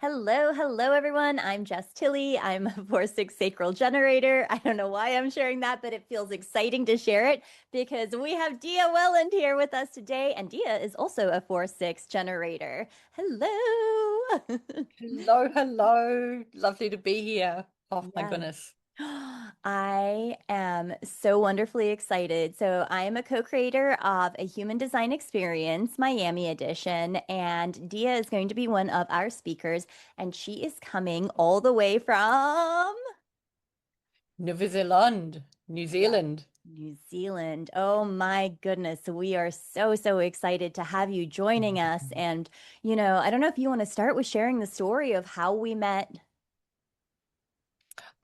Hello, hello, everyone. I'm Jess Tilly. I'm a 4-6 sacral generator. I don't know why I'm sharing that, but it feels exciting to share it because we have Diya Welland here with us today, and Diya is also a 4-6 generator. Hello. Hello, hello. Lovely to be here. Oh my Yes. goodness. I am so wonderfully excited. So, I am a co-creator of a human design experience, Miami edition, and Dia is going to be one of our speakers, and she is coming all the way from New Zealand, New yeah, Zealand. New Zealand. Oh my goodness. We are so, so excited to have you joining us. And, I don't know if you want to start with sharing the story of how we met.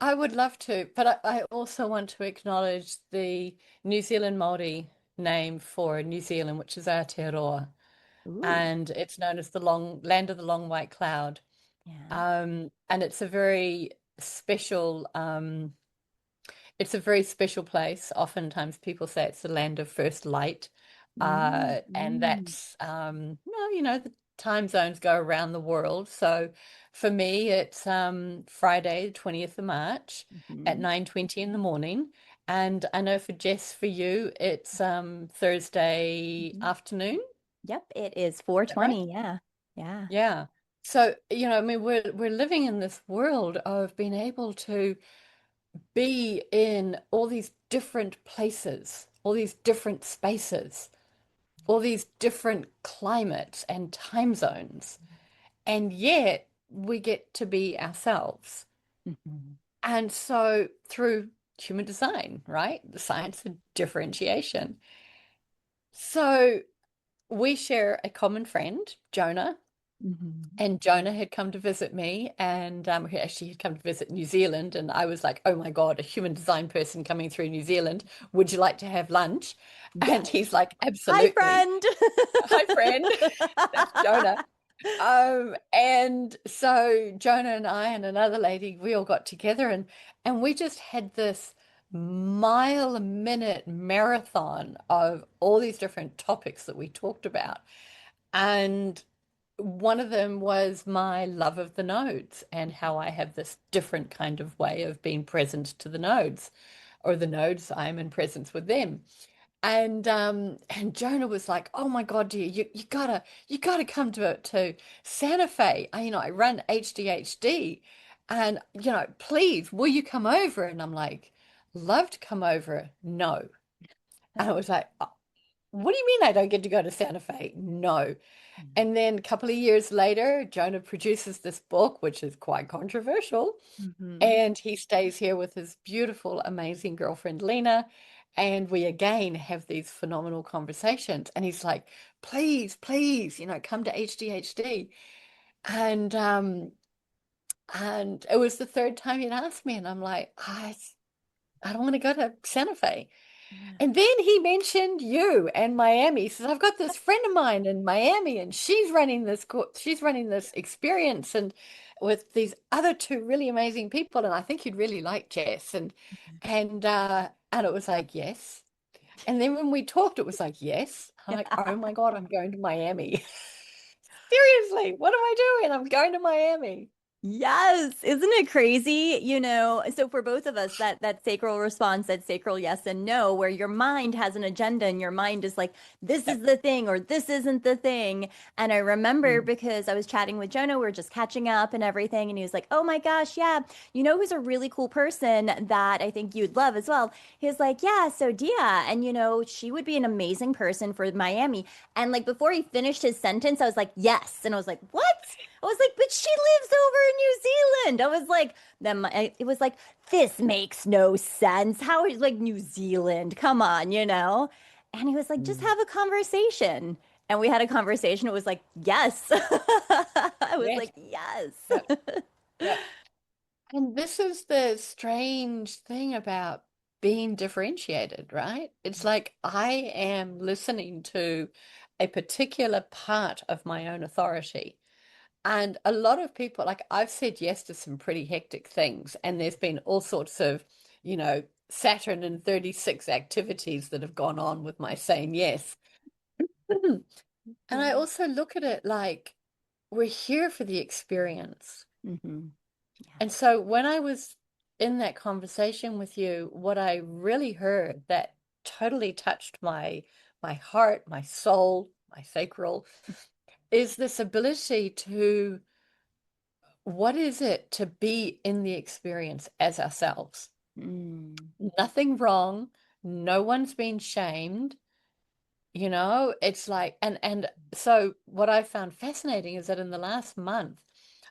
I would love to, but I also want to acknowledge the New Zealand Māori name for New Zealand, which is Aotearoa, Ooh, and it's known as the long land of the long white cloud. yeah. And special, it's a very special place. Oftentimes people say it's the land of first light. Mm, And mm, that's, well, the time zones go around the world. So for me, it's Friday, the 20th of March at mhm. 9:20 in the morning. And I know for Jess, for you, it's Thursday Mhm. afternoon. Is Yep, it is that right? 4:20. Yeah. Yeah. Yeah. So, I mean, we're living in this world of being able to be in all these different places, all these different spaces, all these different climates and time zones. And yet we get to be ourselves. Mhm. And so through human design, right? The science of differentiation. So we share a common friend, Jonah. Mhm. And Jonah had come to visit me, and he actually had come to visit New Zealand. And I was like, oh my God, a human design person coming through New Zealand. Would you like to have lunch? And Yes. he's like, Hi, absolutely. friend. Hi, friend. That's Jonah. And so Jonah and I and another lady, we all got together and we just had this mile a minute marathon of all these different topics that we talked about. And one of them was my love of the nodes and how I have this different kind of way of being present to the nodes, or the nodes, I'm in presence with them. And Jonah was like, "Oh my God, dear, you gotta come to Santa Fe. I run HDHD, and please, will you come over?" And I'm like, "Love to come over. No." And I was like, "What do you mean I don't get to go to Santa Fe? No." And then a couple of years later, Jonah produces this book, which is quite controversial. Mhm. And he stays here with his beautiful, amazing girlfriend, Lena. And we again have these phenomenal conversations. And he's like, please, please, come to HDHD. And and it was the third time he'd asked me, and I'm like, I don't want to go to Santa Fe. Yeah. And then he mentioned you and Miami. He says, I've got this friend of mine in Miami and she's running this experience and with these other two really amazing people. And I think you'd really like Jess. And it was like, yes. And then when we talked, it was like, yes. I'm like, oh my God, I'm going to Miami. Seriously, what am I doing? I'm going to Miami. Yes, isn't it crazy? So for both of us, that sacral response, that sacral yes and no, where your mind has an agenda and your mind is like, this is Yep. the thing or this isn't the thing. And I remember Mm. because I was chatting with Jonah, we are just catching up and everything, and he was like, "Oh my gosh, yeah, who's a really cool person that I think you'd love as well." He was like, "Yeah, so Dia, and she would be an amazing person for Miami." And like before he finished his sentence, I was like, "Yes," and I was like, "What?" I was like, but she lives over in New Zealand. I was like, it was like, this makes no sense. How is like New Zealand? Come on, And he was like, just Mm. have a conversation. And we had a conversation. It was like, yes. I was Yes. like, yes. Yep. Yep. And this is the strange thing about being differentiated, right? It's like I am listening to a particular part of my own authority. And a lot of people, like I've said yes to some pretty hectic things, and there's been all sorts of, Saturn and 36 activities that have gone on with my saying yes. And I Yeah. also look at it like, we're here for the experience. Mm-hmm. And Yes. so when I was in that conversation with you, what I really heard that totally touched my heart, my soul, my sacral, is this ability to, what is it to be in the experience as ourselves? Mm. Nothing wrong, no one's been shamed, it's like, and so what I found fascinating is that in the last month,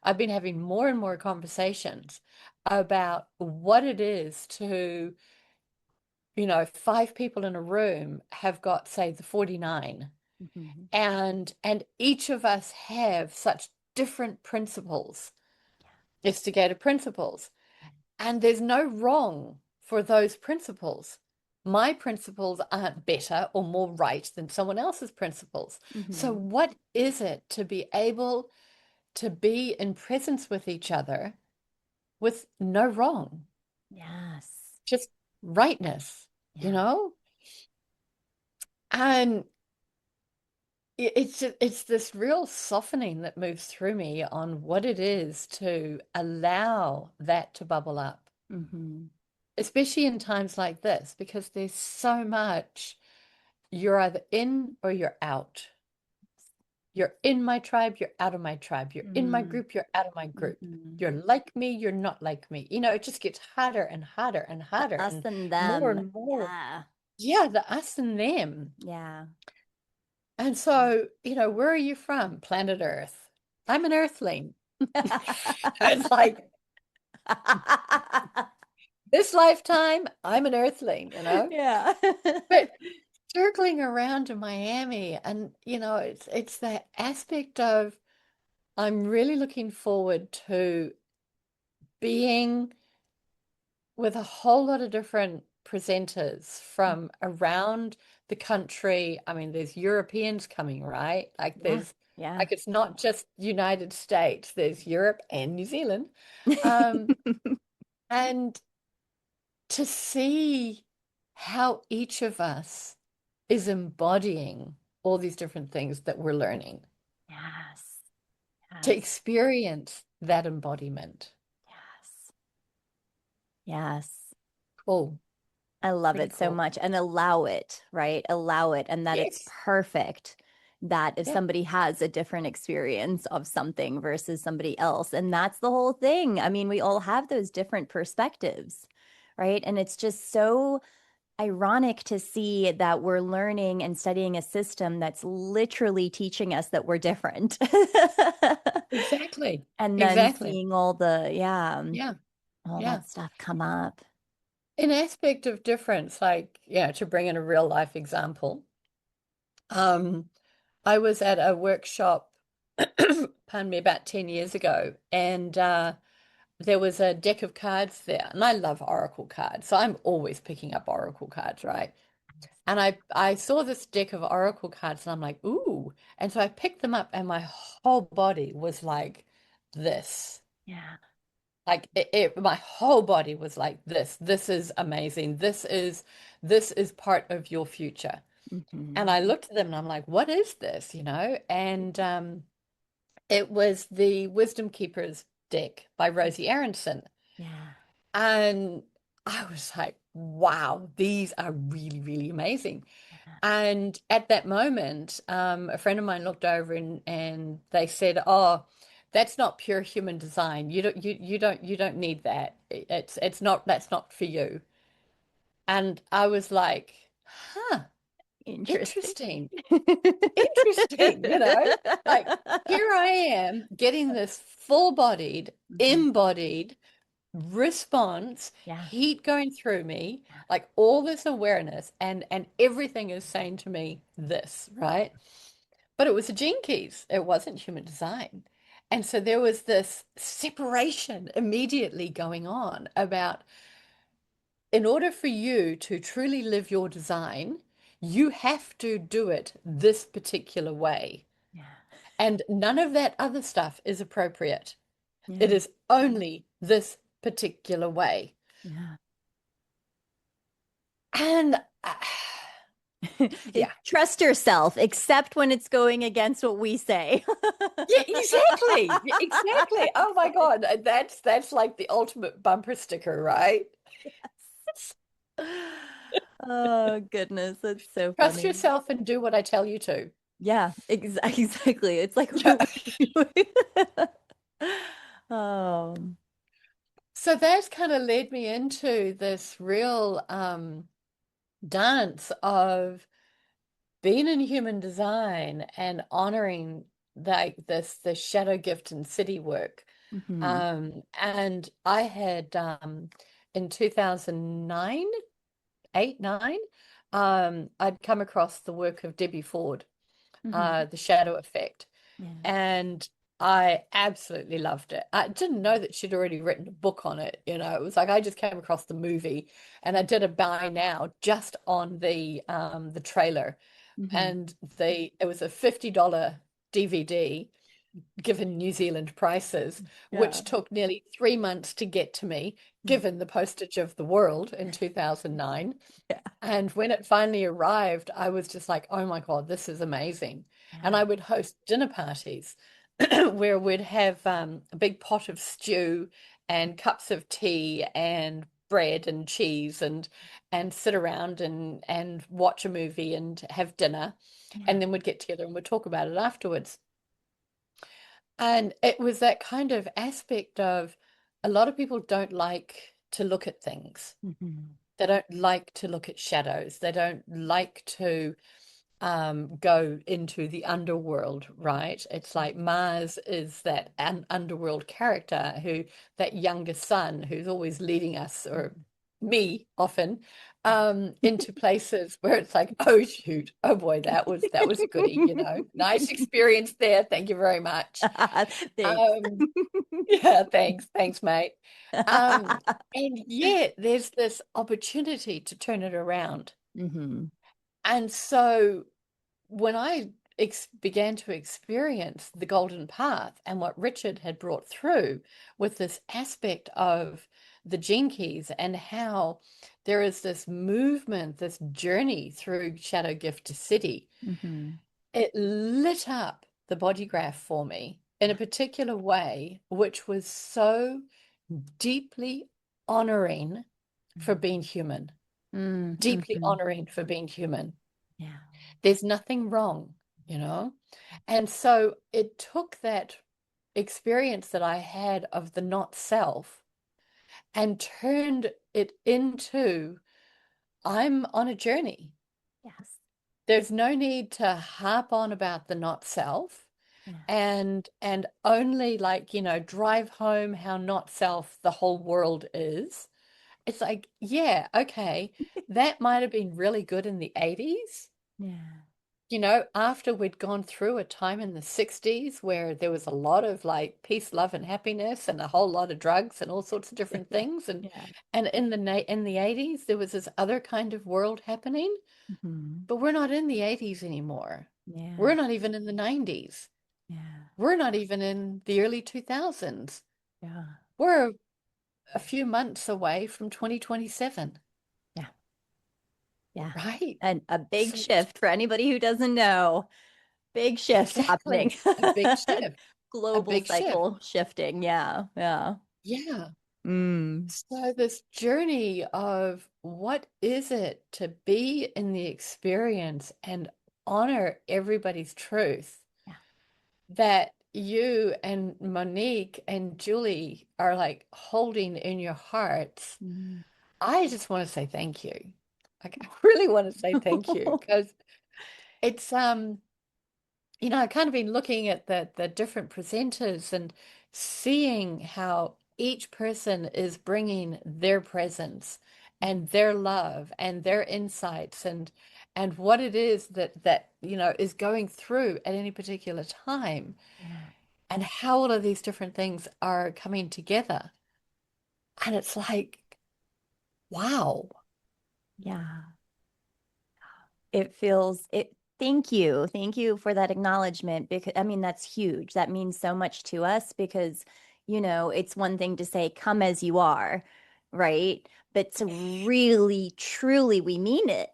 I've been having more and more conversations about what it is to, five people in a room have got, say, the 49, Mm-hmm. and each of us have such different principles, instigator principles. And there's no wrong for those principles. My principles aren't better or more right than someone else's principles. So, Mm-hmm. what is it to be able to be in presence with each other with no wrong, Yes. just rightness, you Yeah. know? And it's this real softening that moves through me on what it is to allow that to bubble up, Mm-hmm. especially in times like this, because there's so much. You're either in or you're out. You're in my tribe, you're out of my tribe. You're in my Mm. group, you're out of my group. Mm-hmm. You're like me, you're not like me. It just gets harder and harder and The harder us and and more them. and more. Yeah. Yeah, the us and them. Yeah. And so, where are you from? Planet Earth. I'm an Earthling. It's like this lifetime, I'm an Earthling. Yeah. But circling around to Miami, and it's that aspect of I'm really looking forward to being with a whole lot of different presenters from around the country. I mean, there's Europeans coming, right? Like Yeah. Yeah. it's not just United States, there's Europe and New Zealand. Um, and to see how each of us is embodying all these different things that we're learning, Yes. to Yes. experience that embodiment. Yes. Yes. Cool. I love Pretty it so cool. much and allow it, right? Allow it and that it's Yes. perfect that if Yeah, somebody has a different experience of something versus somebody else. And that's the whole thing. I mean, we all have those different perspectives, right? And it's just so ironic to see that we're learning and studying a system that's literally teaching us that we're different. exactly. And then Exactly. seeing all the, yeah, Yeah. all Yeah. that stuff come up. An aspect of difference, like, to bring in a real life example, um, I was at a workshop, pardon me, about 10 years ago, and there was a deck of cards there. And I love Oracle cards, so I'm always picking up Oracle cards, right? And I saw this deck of Oracle cards and I'm like, ooh. And so I picked them up and my whole body was like this. Yeah. Like my whole body was like this. This is amazing. This is part of your future. And Hmm. I looked at them and I'm like, what is this? And it was the Wisdom Keepers deck by Rosie Aronson. Yeah. And I was like, wow, these are really, really amazing. Yeah. And at that moment, a friend of mine looked over and they said, "Oh, that's not pure human design. You don't need that. It's not that's not for you." And I was like, "Huh, Interesting. interesting, interesting. Like here I am getting this full-bodied, Mhm. embodied response, Yeah. heat going through me, like all this awareness, and everything is saying to me this, right? But it was a gene keys. It wasn't human design. And so there was this separation immediately going on about in order for you to truly live your design, you have to do it this particular way. Yeah. And none of that other stuff is appropriate. It Yeah. is only this particular way. Yeah. And Yeah. Trust yourself, except when it's going against what we say. Yeah, exactly. Yeah, exactly. Oh my God. That's like the ultimate bumper sticker, right? Oh goodness, that's so Trust funny. yourself and do what I tell you to. Yeah, exactly. It's like Yeah. oh. So that's kind of led me into this real dance of being in human design and honoring like this shadow gift and city work. Hmm. And I had in 2009, 8, 9, I'd come across the work of Debbie Ford, Hmm. The Shadow Effect. Yeah. And I absolutely loved it. I didn't know that she'd already written a book on it. It was like I just came across the movie and I did a buy now just on the trailer. Hmm. And it was a $50 DVD given New Zealand prices, Yeah. which took nearly 3 months to get to me, given the postage of the world in 2009. Yeah. And when it finally arrived, I was just like, oh my God, this is amazing. And Yeah. I would host dinner parties where we'd have a big pot of stew and cups of tea and bread and cheese and sit around and watch a movie and have dinner. Yeah. And then we'd get together and we'd talk about it afterwards. And it was that kind of aspect of a lot of people don't like to look at things. Hmm. They don't like to look at shadows. They don't like to go into the underworld, right? It's like Mars is that an underworld character that younger son who's always leading us, or me often, into places where it's like, oh shoot, oh boy, that was a goodie. Nice experience there. Thank you very much. Thanks. Um, yeah, thanks, mate. And yet there's this opportunity to turn it around. Hmm. And so when I began to experience the golden path and what Richard had brought through with this aspect of the gene keys and how there is this movement, this journey through Shadow Gift to City, Hmm. it lit up the body graph for me in a particular way, which was so deeply honoring for being human, deeply Mm-hmm. honoring for being human. Yeah. There's nothing wrong, you know? And so it took that experience that I had of the not self and turned it into I'm on a journey. Yes. There's no need to harp on about the not self Yeah. and only like, drive home how not self the whole world is. It's like, yeah, okay, that might have been really good in the 80s. Yeah. After we'd gone through a time in the 60s where there was a lot of like peace, love, and happiness and a whole lot of drugs and all sorts of different things. And Yeah. and in the 80s, there was this other kind of world happening, Hmm. but we're not in the 80s anymore. Yeah. We're not even in the 90s. Yeah. We're not even in the early 2000s. Yeah. We're a few months away from 2027, Yeah. Yeah. right? And a big So shift for anybody who doesn't know. Big shift happening. exactly, a big shift, a Global big shift. cycle shifting. Yeah. Yeah. Yeah. Mm. So, this journey of what is it to be in the experience and honor everybody's truth Yeah. that you and Monique and Julie are like holding in your hearts. Mm. I just want to say thank you. Like, I really want to say thank you because it's I've kind of been looking at the different presenters and seeing how each person is bringing their presence and their love and their insights and what it is that is going through at any particular time Yeah. and how all of these different things are coming together. And it's like, wow. Yeah. It feels it. Thank you. Thank you for that acknowledgement because I mean that's huge. That means so much to us because it's one thing to say come as you are, right? But to really truly we mean it.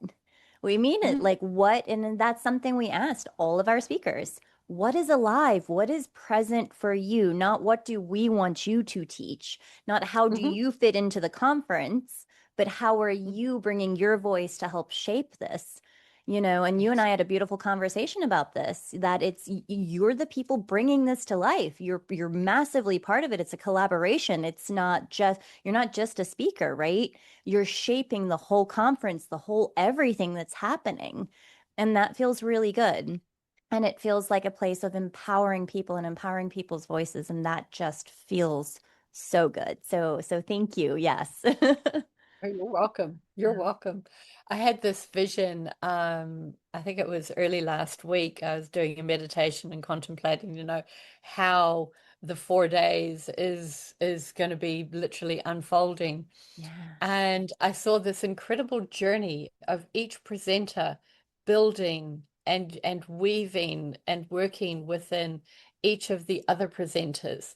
We mean it. Mhm, Like what, and then that's something we asked all of our speakers. What is alive? What is present for you? Not what do we want you to teach? Not how do mhm, you fit into the conference, but how are mhm. you bringing your voice to help shape this? And you and I Yes. had a beautiful conversation about this, that you're the people bringing this to life. You're massively part of it. It's a collaboration. It's not just, you're not just a speaker, right? You're shaping the whole conference, the whole everything that's happening. And that feels really good. And it feels like a place of empowering people and empowering people's voices. And that just feels so good. So thank you. Yes. Oh, you're welcome. You're welcome. I had this vision, I think it was early last week. I was doing a meditation and contemplating, how the 4 days is going to be literally unfolding. Yeah. And I saw this incredible journey of each presenter building and weaving and working within each of the other presenters,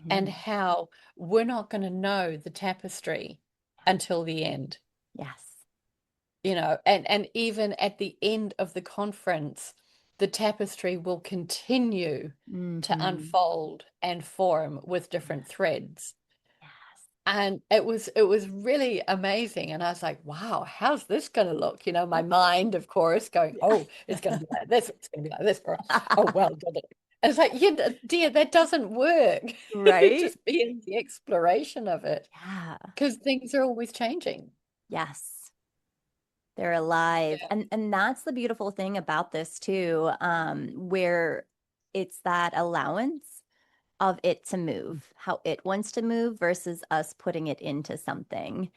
and Hmm. how we're not going to know the tapestry until the end, Yes. and even at the end of the conference, the tapestry will continue to Hmm. unfold and form with different Yes. threads. Yes. And it was really amazing. And I was like, wow, how's this going to look? My mind, of course, going, oh, it's going to be like this, it's going to be like this, or oh, well, did it? And it's like, yeah, dear, that doesn't work. Right? Just be in the exploration of it, Yeah. because things are always changing. Yes. They're alive. Yeah. And that's the beautiful thing about this too, where it's that allowance of it to move, how it wants to move versus us putting it into something.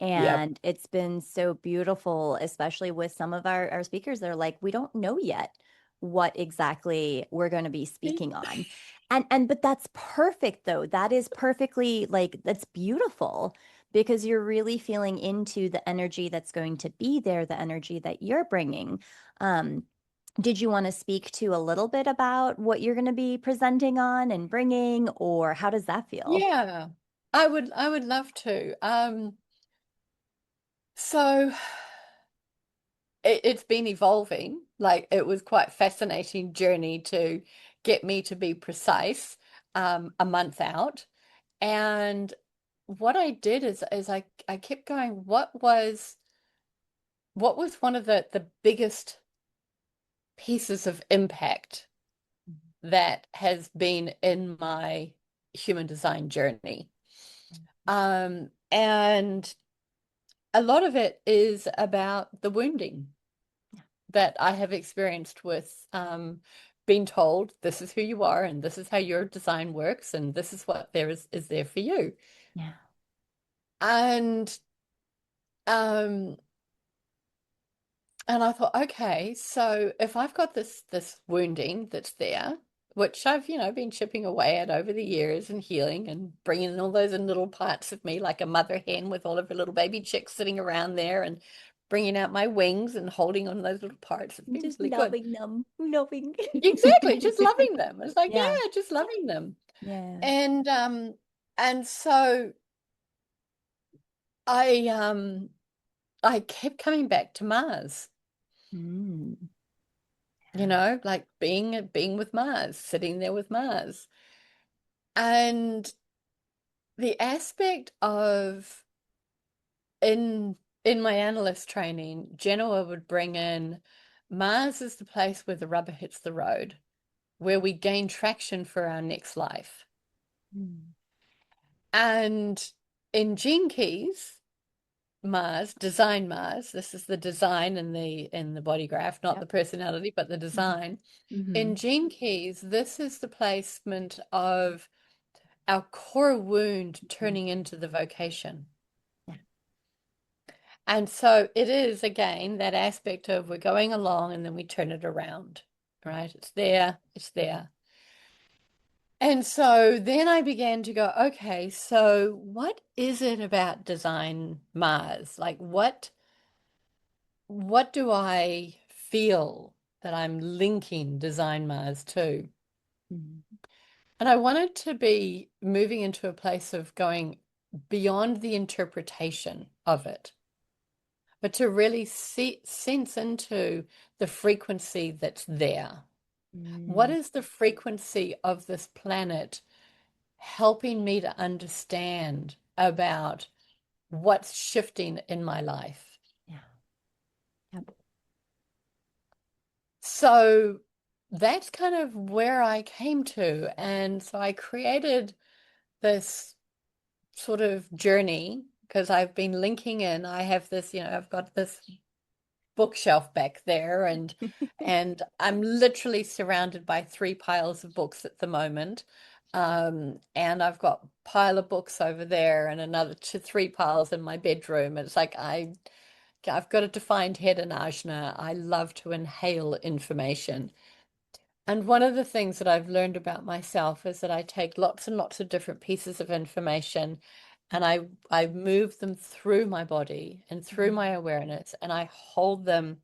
Yep. And it's been so beautiful, especially with some of our speakers that are like, we don't know yet what exactly we're going to be speaking on. And but that's perfect though. That is perfectly like that's beautiful because you're really feeling into the energy that's going to be there, the energy that you're bringing. Um, did you want to speak to a little bit about what you're going to be presenting on and bringing, or how does that feel? Yeah. I would love to. So it's been evolving. Like, it was quite fascinating journey to get me to be precise, a month out. And what I did is I kept going, what was one of the biggest pieces of impact that has been in my human design journey? And a lot of it is about the wounding that I have experienced with, being told this is who you are and this is how your design works and this is what there is there for you. Yeah. And um and I thought, okay, so if I've got this wounding that's there, which I've, been chipping away at over the years and healing and bringing in all those little parts of me, like a mother hen with all of her little baby chicks sitting around there, and bringing out my wings and holding on those little parts. It's been Just really good. loving them, loving. Exactly, just loving them. It's like, Yeah. yeah, just loving them. Yeah. And so I um I kept coming back to Mars, Mm. like being with Mars, sitting there with Mars. And the aspect of, in my analyst training, Genoa would bring in Mars is the place where the rubber hits the road, where we gain traction for our next life. Mm. And in Gene Keys, Mars, design Mars. This is the design in the body graph, not the Yep. personality, but the Mhm. design. In Mhm. Gene Keys, this is the placement of our core wound Mhm. turning into the vocation. Yeah. And so it is again that aspect of we're going along and then we turn it around, right? It's there, it's there. And so then I began to go, okay, so what is it about design Mars? Like, what do I feel that I'm linking Design Mars to? Mhm. And I wanted to be moving into a place of going beyond the interpretation of it, but to really sense into the frequency that's there. What Mm, is the frequency of this planet helping me to understand about what's shifting in my life? yeah. Yep. So that's kind of where I came to. And so I created this sort of journey because I've been linking in. I have this, I've got this bookshelf back there and I'm literally surrounded by three piles of books at the moment. And I've got a pile of books over there and another three piles in my bedroom. It's like I've got a defined head and ajna. I love to inhale information. And one of the things that I've learned about myself is that I take lots and lots of different pieces of information and I move them through my body and through Mm, my awareness and I hold them,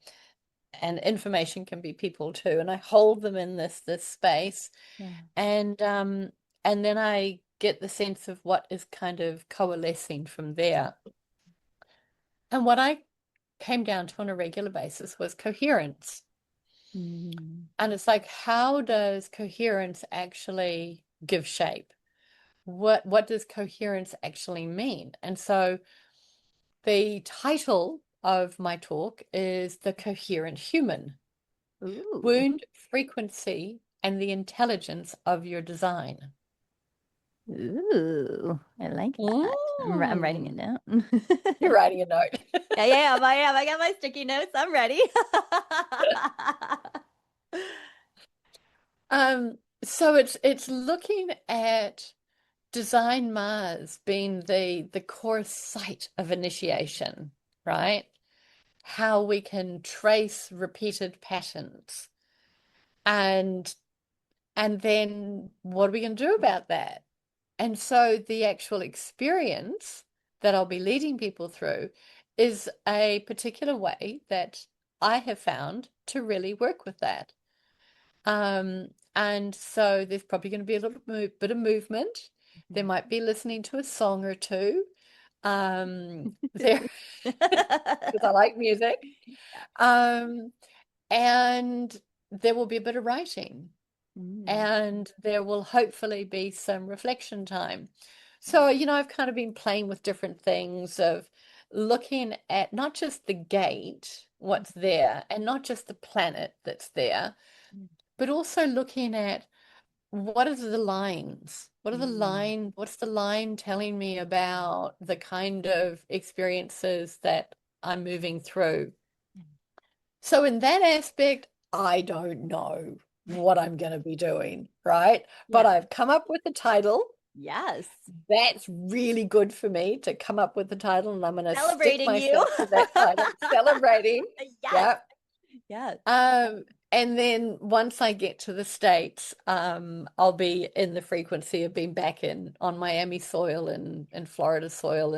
and information can be people too, and I hold them in this space yeah. and and then I get the sense of what is kind of coalescing from there. And what I came down to on a regular basis was coherence. Mm, And it's like, how does coherence actually give shape? What does coherence actually mean? And so the title of my talk is The Coherent Human: ooh. Wound Frequency and the Intelligence of Your Design. Ooh. I like that. I'm writing it Mm. down. You're writing a note. Yeah, yeah, I am. I got my sticky notes. I'm ready. So it's looking at Design Mars being the core site of initiation, right? How we can trace repeated patterns. And and then what are we going to do about that? And so the actual experience that I'll be leading people through is a particular way that I have found to really work with that. And so there's probably going to be a little bit of movement. There might be listening to a song or two. There, because I like music. Um, and there will be a bit of writing, Mm, and there will hopefully be some reflection time. So, I've kind of been playing with different things of looking at not just the gate, what's there, and not just the planet that's there, but also looking at what are the lines? mm, What's the line telling me about the kind of experiences that I'm moving through? So in that aspect, I don't know what I'm going to be doing, right? But yeah. I've come up with the title. Yes. That's really good for me to come up with the title, and I'm going to stick Celebrating you. myself to that title, celebrating. Yes. Yeah. Yes. And then once I get to the States, I'll be in the frequency of being back in on Miami soil and Florida soil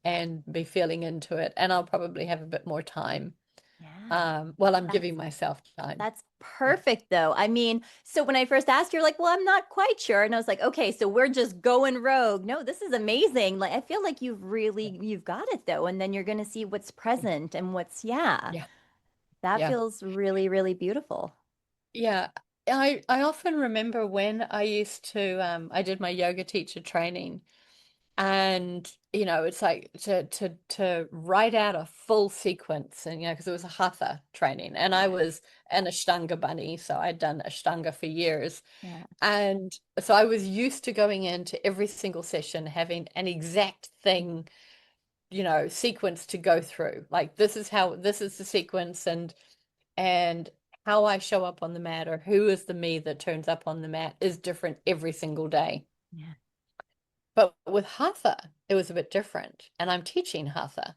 and be feeling into it. And I'll probably have a bit more time. Yeah. Well, I'm That's giving myself time. that's Yeah. perfect though. I mean, so when I first asked, you're like, well, I'm not quite sure. And I was like, okay, so we're just going rogue. No, this is amazing. Like I feel like you've got it though. And then you're gonna see what's present and yeah. Yeah. That Yeah. feels really, really beautiful. Yeah. I often remember when I used to I did my yoga teacher training. And it's like to write out a full sequence, and because it was a hatha training and I Yeah. was an Ashtanga bunny, so I'd done Ashtanga for years. Yeah. And so I was used to going into every single session having an exact thing, sequence to go through. Like this is the sequence, and how I show up on the mat, or who is the me that turns up on the mat, is different every single day. Yeah. But with hatha, it was a bit different. And I'm teaching hatha.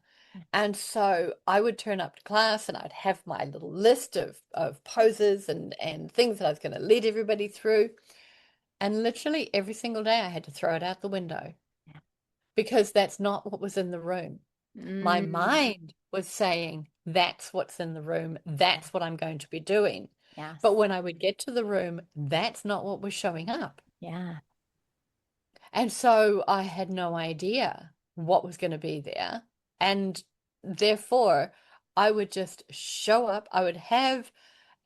And so I would turn up to class and I'd have my little list of poses and things that I was going to lead everybody through. And literally every single day I had to throw it out the window Yeah. because that's not what was in the room. My Mm, mind was saying, that's what's in the room. yeah. That's what I'm going to be doing. But Yes. when I would get to the room, that's not what was showing up. Yeah. And so I had no idea what was going to be there. And therefore, I would just show up. I would have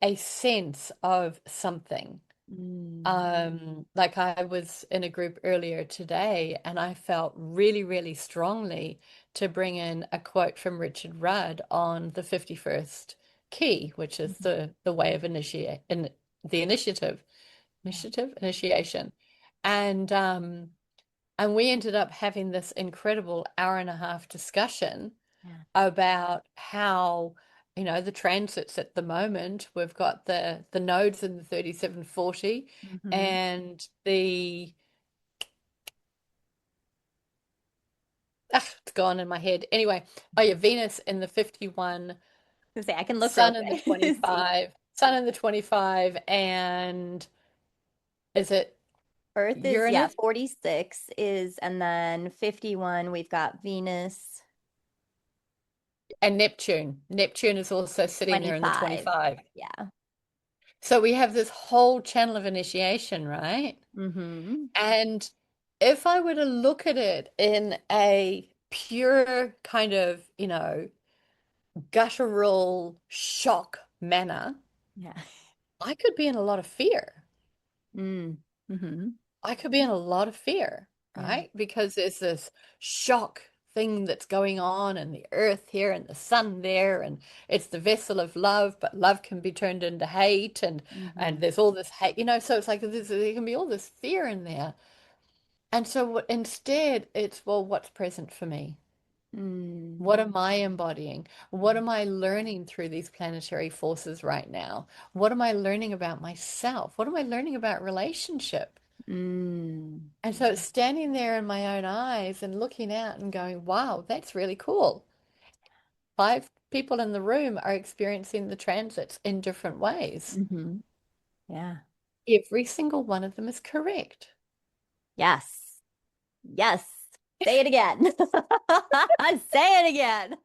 a sense of something. Mm. Like I was in a group earlier today, and I felt really, really strongly to bring in a quote from Richard Rudd on the 51st key, which is Mhm. the way of the Yeah. initiation. And and we ended up having this incredible hour and a half discussion Yeah. about how, the transits at the moment, we've got the nodes in the 3740 Hmm. and it's gone in my head. Anyway, oh yeah, Venus in the 51, Say I can look real Sun in the quick. See, 25, Sun in the 25, and is it Earth is, yeah, Uranus 46 is, and then 51, we've got Venus, and Neptune? Neptune is also sitting there in the 25. 25. Yeah. So we have this whole channel of initiation, right? Hmm. And if I were to look at it in a pure kind of, guttural shock manner, Yeah. I could be in a lot of fear. Mm. Hmm. I could be in a lot of fear, Yeah. right? Because there's this shock thing that's going on, and the earth here and the sun there, and it's the vessel of love, but love can be turned into hate, and Hmm. there's all this hate, so it's like there can be all this fear in there. And so instead, it's, well, what's present for me? Mm. What am I embodying? What am I learning through these planetary forces right now? What am I learning about myself? What am I learning about relationship? Mm. And so it's standing there in my own eyes and looking out and going, wow, that's really cool. 5 people in the room are experiencing the transits in different ways. Hmm. Yeah. Every single one of them is correct. Yes. Yes. Say it again. Say it again.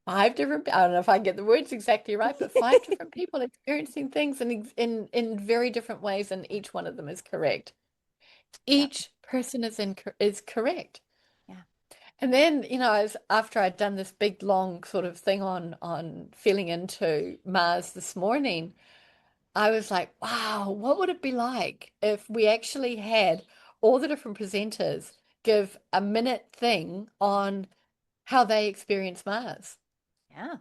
5 different, I don't know if I get the words exactly right, but 5 different people experiencing things in very different ways, and each one of them is correct. Yeah. Each person is correct. Yeah. And then, as after I'd done this big long sort of thing on feeling into Mars this morning, I was like, wow, what would it be like if we actually had all the different presenters give a minute thing on how they experience Mars? Yeah.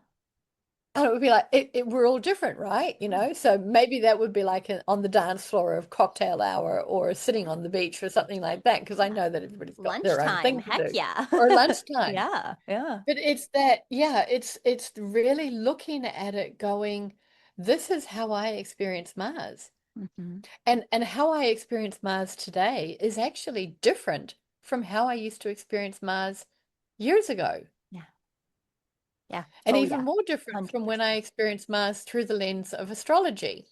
And it would be like, we're all different, right? Yeah. So maybe that would be like on the dance floor of cocktail hour or sitting on the beach or something like that, because I Yeah. know that everybody's got their own Lunchtime. thing to Heck do, yeah. or lunchtime. Yeah. Yeah. But it's that, yeah, it's really looking at it going, this is how I experience Mars. Hmm. And how I experience Mars today is actually different from how I used to experience Mars years ago. Yeah. Yeah. And Oh, even yeah. more different from when I 100%. experienced Mars through the lens of astrology,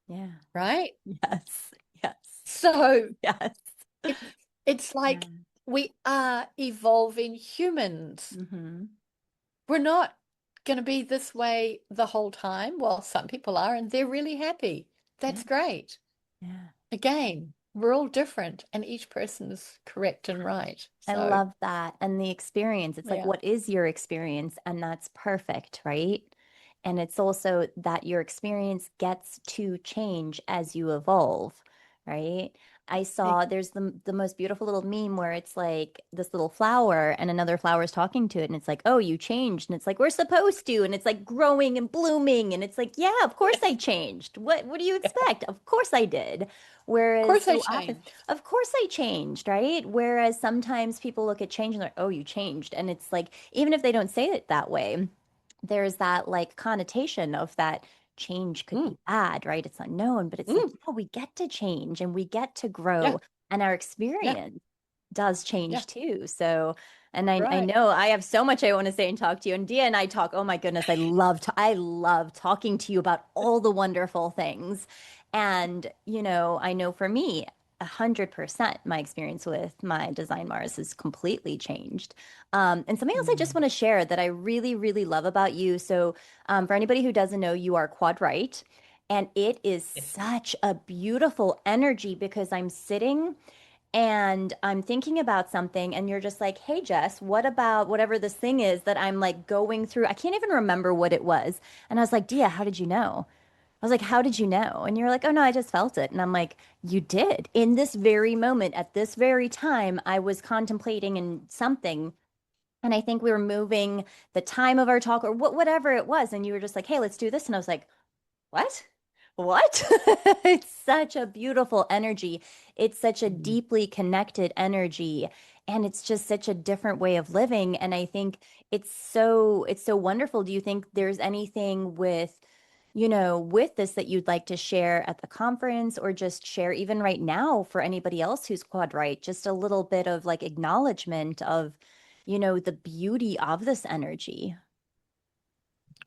Yeah. right? Yes. Yes. So Yes. it's it's Yeah. like we are evolving humans. Hmm. We're not going to be this way the whole time. Well, some people are, and they're really happy. Yeah. That's great. Yeah. Again, we're all different, and each person is correct and right. I So, love that. And the experience, it's like, yeah. what is your experience? And that's perfect, right? And it's also that your experience gets to change as you evolve, right? I Hey, saw there's the most beautiful little meme where it's like this little flower and another flower is talking to it and it's like, "Oh, you changed." And it's like, "We're supposed to." And it's like growing and blooming and it's like, "Yeah, of course I changed. What do you expect? Of course I did." of Whereas course I so often, changed. of course I changed, right? Whereas sometimes people look at change and they're like, "Oh, you changed." And it's like even if they don't say it that way, there's that like connotation of that change could Mm, be bad, right? It's unknown, but it's like, mm, yeah, we get to change and we get to yeah, grow, and our yeah, experience does yeah. change too. So, and I Right. know I have so much I want to say and talk to you. And Dia and I talk, oh my goodness, I love talking to you about all the wonderful things. And, I know for me, 100% my experience with my design Mars has completely changed. And something else I just Mm, want to share that I really, really love about you. So, for anybody who doesn't know, you are quad right. And it is yes. such a beautiful energy because I'm sitting and I'm thinking about something, and you're just like, hey, Jess, what about whatever this thing is that I'm like going through? I can't even remember what it was. And I was like, Dia, how did you know? I was like, how did you know? And you're like, oh no, I just felt it. And I'm like, you did. In this very moment, at this very time, I was contemplating in something. And I think we were moving the time of our talk or whatever it was. And you were just like, hey, let's do this. And I was like, what? What? It's such a beautiful energy. It's such a Mm. deeply connected energy. And it's just such a different way of living. And I think it's so wonderful. Do you think there's anything with, with this that you'd like to share at the conference or just share even right now for anybody else who's quad right? Just a little bit of like acknowledgement of, the beauty of this energy.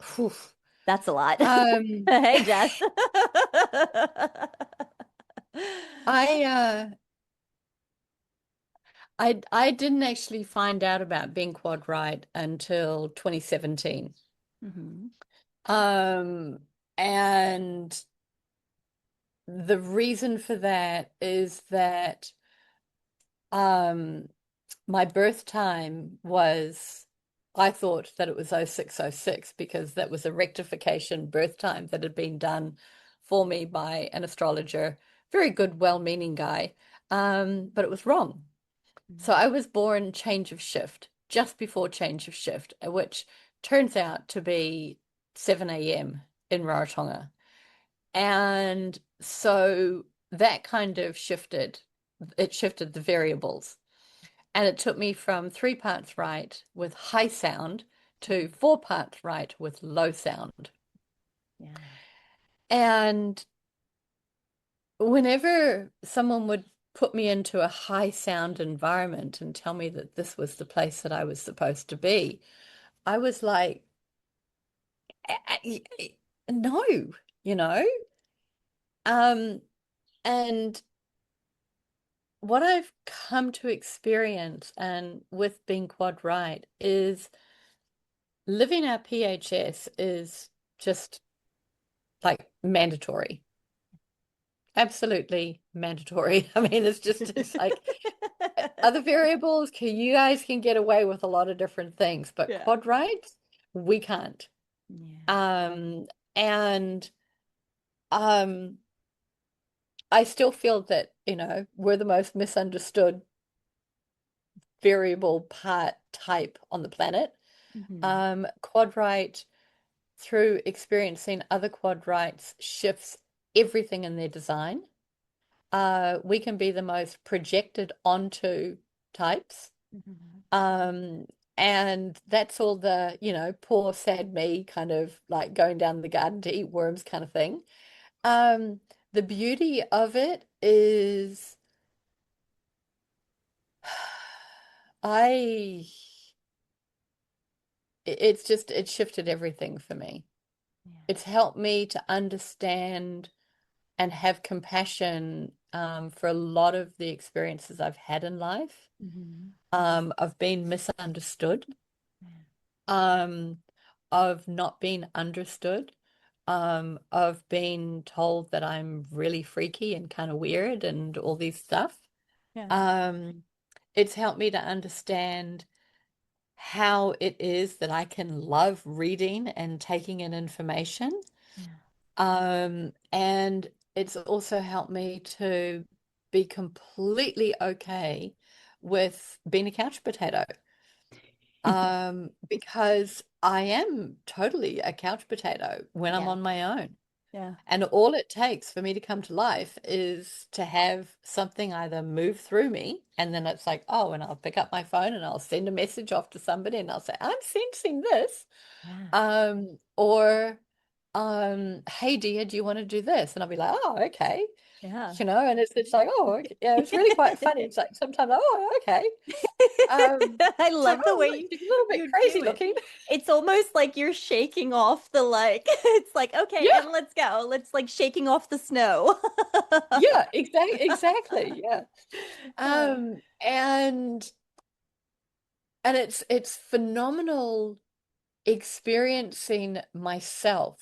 Phew. That's a lot. Um, Hey, Jess. I I didn't actually find out about being quad right until 2017. Hmm. Um, and the reason for that is that um my birth time was, I thought that it was 0606 because that was a rectification birth time that had been done for me by an astrologer, very good, well-meaning guy. But it was wrong. So I was born change of shift, just before change of shift, which turns out to be 7 a.m. in Rarotonga. And so that kind of shifted the variables. And it took me from 3 parts right with high sound to 4 parts right with low sound. Yeah. And whenever someone would put me into a high sound environment and tell me that this was the place that I was supposed to be, I was like, no, you know? Um, and what I've come to experience and with being quad right is living our PHS is just like mandatory. Absolutely mandatory. I mean, it's like other variables, you guys can get away with a lot of different things, but Yeah. quad rights, we can't. Yeah. Um, and um, I still feel that, we're the most misunderstood variable part type on the planet. Hmm. Quad right, through experiencing other quad rights, shifts everything in their design. We can be the most projected onto types. Hmm. Um, and that's all the, poor sad me kind of like going down the garden to eat worms kind of thing. Um, the beauty of it is I it's shifted everything for me. Yeah. It's helped me to understand and have compassion for a lot of the experiences I've had in life. Hmm. Of being misunderstood, Yeah. um, of not being understood, of being told that I'm really freaky and kind of weird and all these stuff. Yeah. Um, it's helped me to understand how it is that I can love reading and taking in information. Yeah. And it's also helped me to be completely okay with being a couch potato. Because I am totally a couch potato when I'm Yeah. on my own. Yeah. And all it takes for me to come to life is to have something either move through me, and then it's like, oh, and I'll pick up my phone and I'll send a message off to somebody and I'll say, I'm sensing this. Yeah. Or hey dear, do you want to do this? And I'll be like, oh, okay. Yeah. And it's like, oh, okay. Yeah, it's really quite funny. It's like sometimes, oh, okay. I It's like, love the oh, way look, she's a little bit you crazy do it. looking. It's almost like you're shaking off the like, it's like, okay, Yeah, and let's go. Let's like shaking off the snow. yeah, exactly. Yeah. Uh, Um, and and it's phenomenal experiencing myself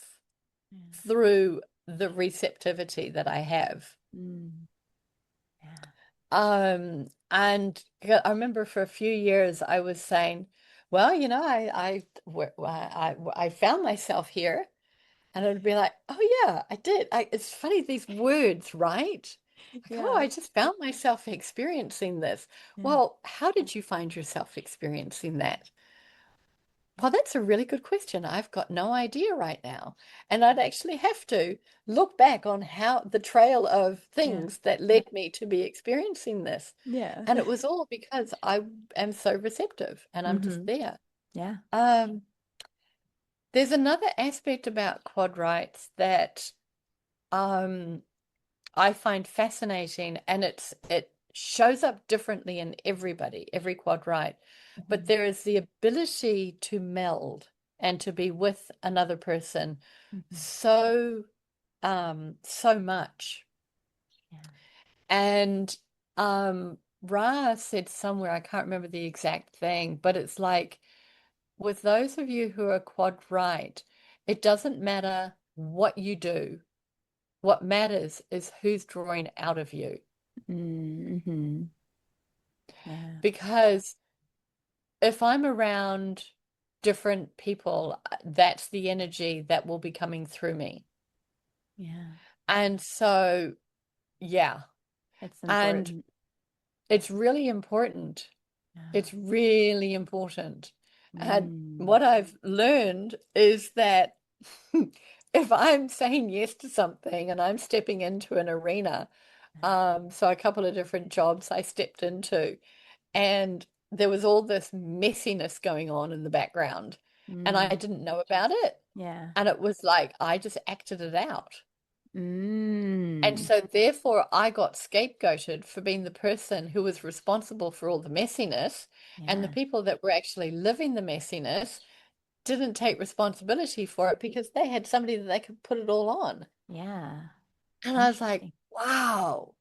yeah. through the receptivity that I have. Mm, yeah. And I remember for a few years I was saying, well, I found myself here. And it'd be like, oh yeah, I did. It's funny, these words, right? Like, oh, Yeah. I just found myself experiencing this. Yeah. Well, how did you find yourself experiencing that? Well, that's a really good question. I've got no idea right now. And I'd actually have to look back on how the trail of Yeah. things that led me to be experiencing this. Yeah. And it was all because I am so receptive and I'm just Mm-hmm. there. Yeah. Um, there's another aspect about quad rights that um, I find fascinating, and it shows up differently in everybody, every quad right. But Mm-hmm. there is the ability to meld and to be with another person Mm-hmm. so much. Yeah. And Ra said somewhere, I can't remember the exact thing, but it's like with those of you who are quad right, it doesn't matter what you do. What matters is who's drawing out of you. Mm-hmm. Yeah. Because if I'm around different people, that's the energy that will be coming through me. Yeah. And so, yeah, It's and important. it's really important. Yeah. It's really important. And Mm. what I've learned is that if I'm saying yes to something and I'm stepping into an arena, so a couple of different jobs I stepped into, and there was all this messiness going on in the background, and I Mm. didn't know about it. Yeah. And it was like I just acted it out. And Mm. so, therefore, I got scapegoated for being the person who was responsible for all the messiness. And the Yeah. people that were actually living the messiness didn't take responsibility for it because they had somebody that they could put it all on. Yeah. And I was like, Interesting. wow,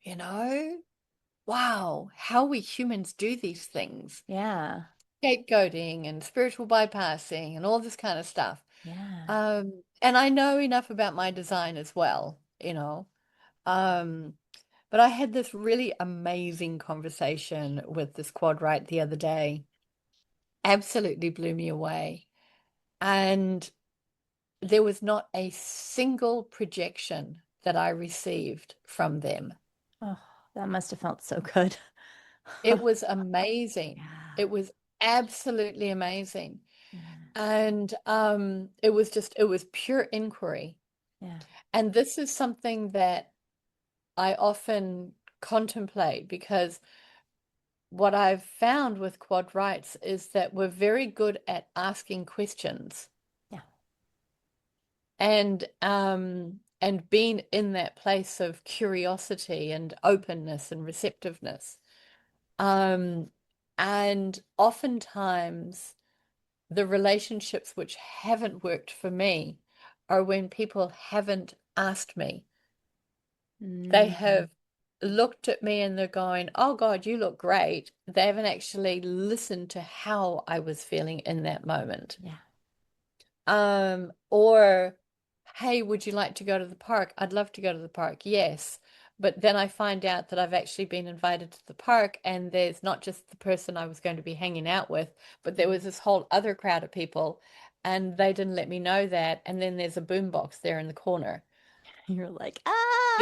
wow, how we humans do these things. Yeah. Scapegoating and spiritual bypassing and all this kind of stuff. Yeah. And I know enough about my design as well, Um, but I had this really amazing conversation with this quad right the other day. Absolutely blew me away. And there was not a single projection that I received from them. Oh, that must have felt so good. It was amazing. Yeah. It was absolutely amazing. Yeah. And it was pure inquiry. Yeah. And this is something that I often contemplate because what I've found with quad rights is that we're very good at asking questions Yeah. and being in that place of curiosity and openness and receptiveness. Um, and oftentimes the relationships which haven't worked for me are when people haven't asked me. They Mm. have looked at me and they're going, oh God, you look great. They haven't actually listened to how I was feeling in that moment. Yeah. Or, hey, would you like to go to the park? I'd love to go to the park. Yes. But then I find out that I've actually been invited to the park and there's not just the person I was going to be hanging out with, but there was this whole other crowd of people and they didn't let me know that. And then there's a boombox there in the corner. You're like, You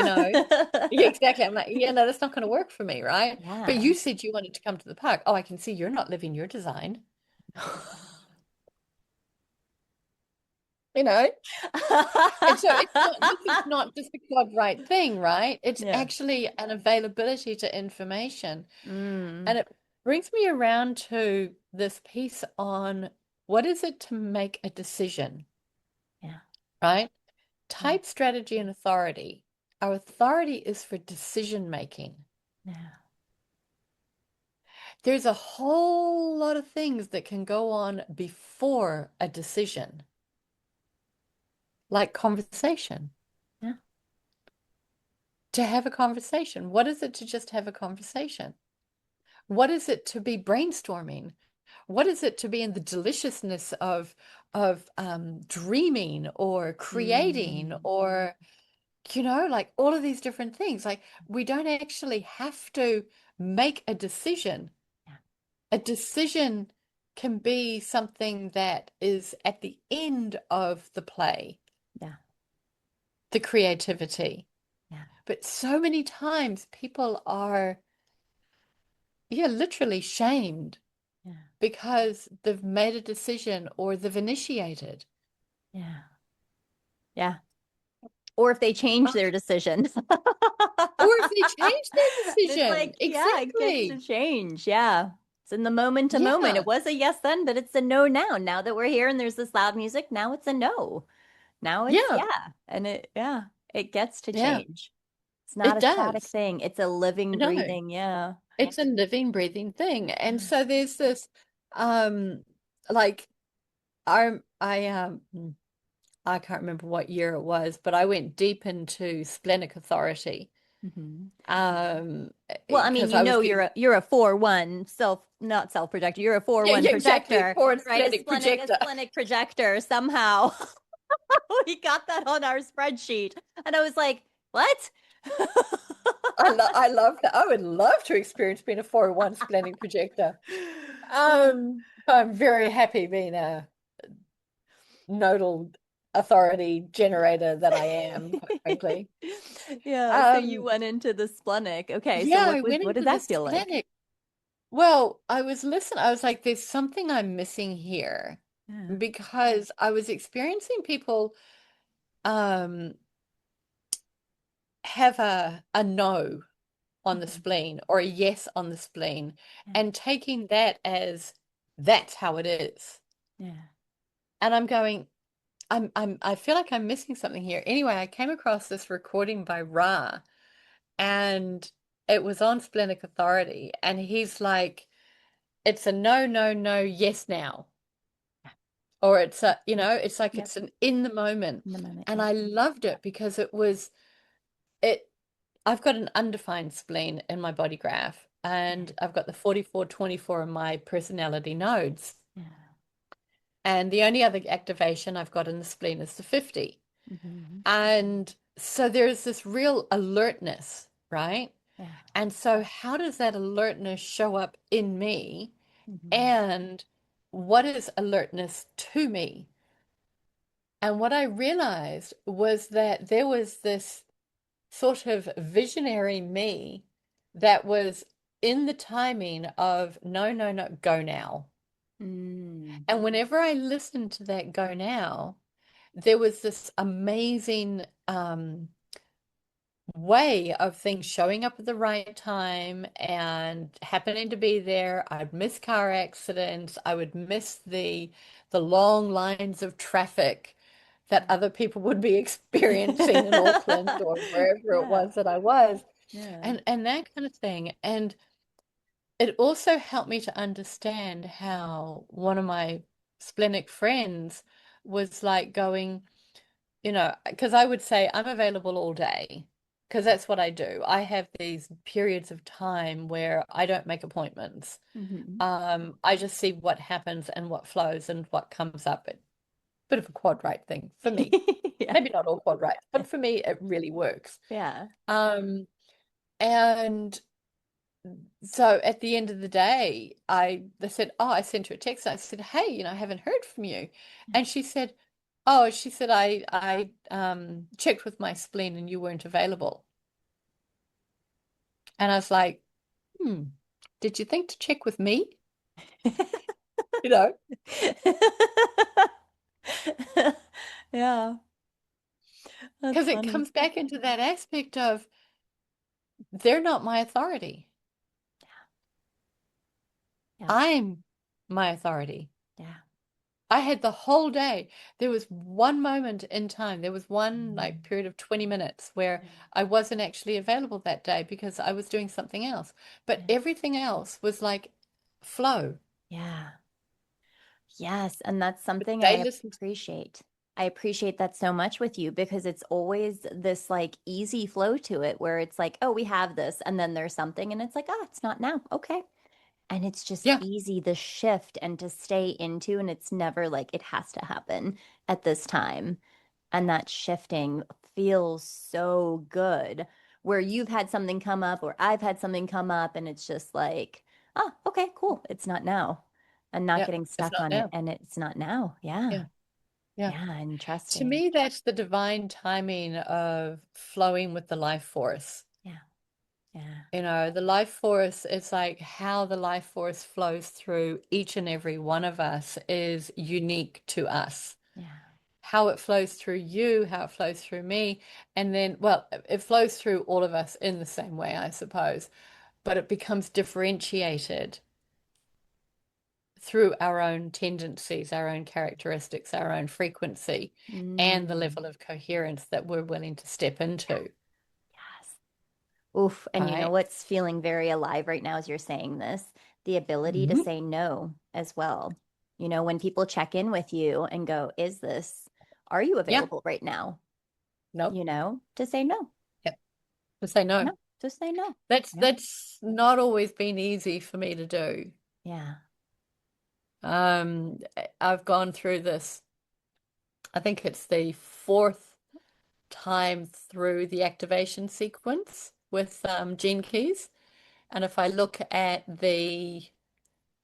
ah. know? Yeah, exactly. I'm like, yeah, no, that's not going to work for me, right? But Yeah. you said you wanted to come to the park. Oh, I can see you're not living your design, you know? And so this is not just a quad right thing, right? It's Yeah. actually an availability to information. Mm. And it brings me around to this piece on what is it to make a decision, Yeah. right? Yeah. Type, strategy, and authority. Our authority is for decision making. Yeah. There's a whole lot of things that can go on before a decision, like conversation. Yeah. To have a conversation. What is it to just have a conversation? What is it to be brainstorming? What is it to be in the deliciousness of dreaming or creating Mm. or like all of these different things. Like we don't actually have to make a decision. Yeah. A decision can be something that is at the end of the play, Yeah. the creativity. Yeah. But so many times people are, yeah, literally shamed Yeah. because they've made a decision or they've initiated. Yeah. Yeah. Or if they change their decision. Or if they change their It's decision. like, yeah, it gets to Exactly. change. Yeah. It's in the moment to moment. It Yeah. was a yes then, but it's a no now. Now that we're here and there's this loud music, now it's a no. Now it's Yeah. yeah. And yeah, it gets to Yeah. change. It's not It a static does. thing. It's a living, No, breathing, yeah. it's a living, breathing thing. And Yeah. so there's this um like I can't remember what year it was, but I went deep into splenic authority. Mhm. Um Well, I mean, because I was getting you're a 4-1 self not self-projector. You're a four yeah, one yeah, exactly, projector, for a right? splenic A projector. splenic projector somehow. We got that on our spreadsheet. And I was like, what? I love that. I would love to experience being a 401 splenic projector. I'm very happy being a nodal authority generator that I am, quite frankly. Yeah, so you Um, went into the splenic. Okay, so yeah, I went what did into the that feel like? splenic. Well, I was listening. I was like, there's something I'm missing here Yeah. because I was experiencing people um have a no on the Mhm. spleen or a yes on the spleen Yeah. and taking that as that's how it is. Yeah. And I'm going, I feel like I'm missing something here. Anyway, I came across this recording by Ra and it was on Splenic Authority and he's like, it's a no, no, no, yes now. Or it's a, it's like Yep. it's an in the moment. In the moment. And Yep. I loved it because it I've got an undefined spleen in my body graph, and Yeah. I've got the 4424 in my personality nodes. Yeah. And the only other activation I've got in the spleen is the 50. Hmm. And so there's this real alertness, right? Yeah. And so, how does that alertness show up in me? Hmm. And what is alertness to me? And what I realized was that there was this sort of visionary me that was in the timing of no, no, no, go now. Mm. And whenever I listened to that go now, there was this amazing way of things showing up at the right time and happening to be there. I'd miss car accidents. I would miss the long lines of traffic that other people would be experiencing in Auckland or wherever it Yeah. was that I was, Yeah. and that kind of thing. And it also helped me to understand how one of my splenic friends was like going, because I would say I'm available all day because that's what I do. I have these periods of time where I don't make appointments. Hmm. I just see what happens and what flows and what comes up. A bit of a quad right thing for me. Yeah. Maybe not all quad right, but for me, it really works. Yeah. Um, and so at the end of the day, they said, "Oh, I sent her a text." I said, "Hey, I haven't heard from you." And she said, "Oh, she said I checked with my spleen and you weren't available." And I was like, "Hmm, did you think to check with me?" You know, Yeah, that's because it funny. comes back into that aspect of they're not my authority. Yeah. I'm my authority. Yeah. I had the whole day. There was one moment in time. There was one like period of 20 minutes where Yeah. I wasn't actually available that day because I was doing something else. But Yeah. everything else was like flow. Yeah. Yes, and that's But something they I listened. appreciate. I appreciate that so much with you because it's always this like easy flow to it where it's like, oh, we have this, and then there's something, and it's like, oh, it's not now. Okay. And it's just Yeah. easy the shift and to stay into, and it's never like it has to happen at this time. And that shifting feels so good where you've had something come up or I've had something come up and it's just like, oh, okay, cool. It's not now. And not Yeah, getting it's stuck not on it. now. And it's not now. Yeah. Yeah, yeah. Yeah. And To trusting. me, that's the divine timing of flowing with the life force. Yeah. Yeah. You know, the life force, it's like how the life force flows through each and every one of us is unique to us. Yeah. How it flows through you, how it flows through me, and then, well, it flows through all of us in the same way, I suppose, but it becomes differentiated through our own tendencies, our own characteristics, our own frequency, and the Mm. level of coherence that we're willing to step into, Yes. Oof. And you know right? what's feeling very alive right now as you're saying this? The ability to Mhm. say no as well. You know, when people check in with you and go, are you Yeah, available right now? no, You know, to say no. yeah, to say no. No, just say no. That's Yeah. that's not always been easy for me to do. Yeah. Um, I've gone through this. I think it's the fourth time through the activation sequence with gene keys. And if I look at the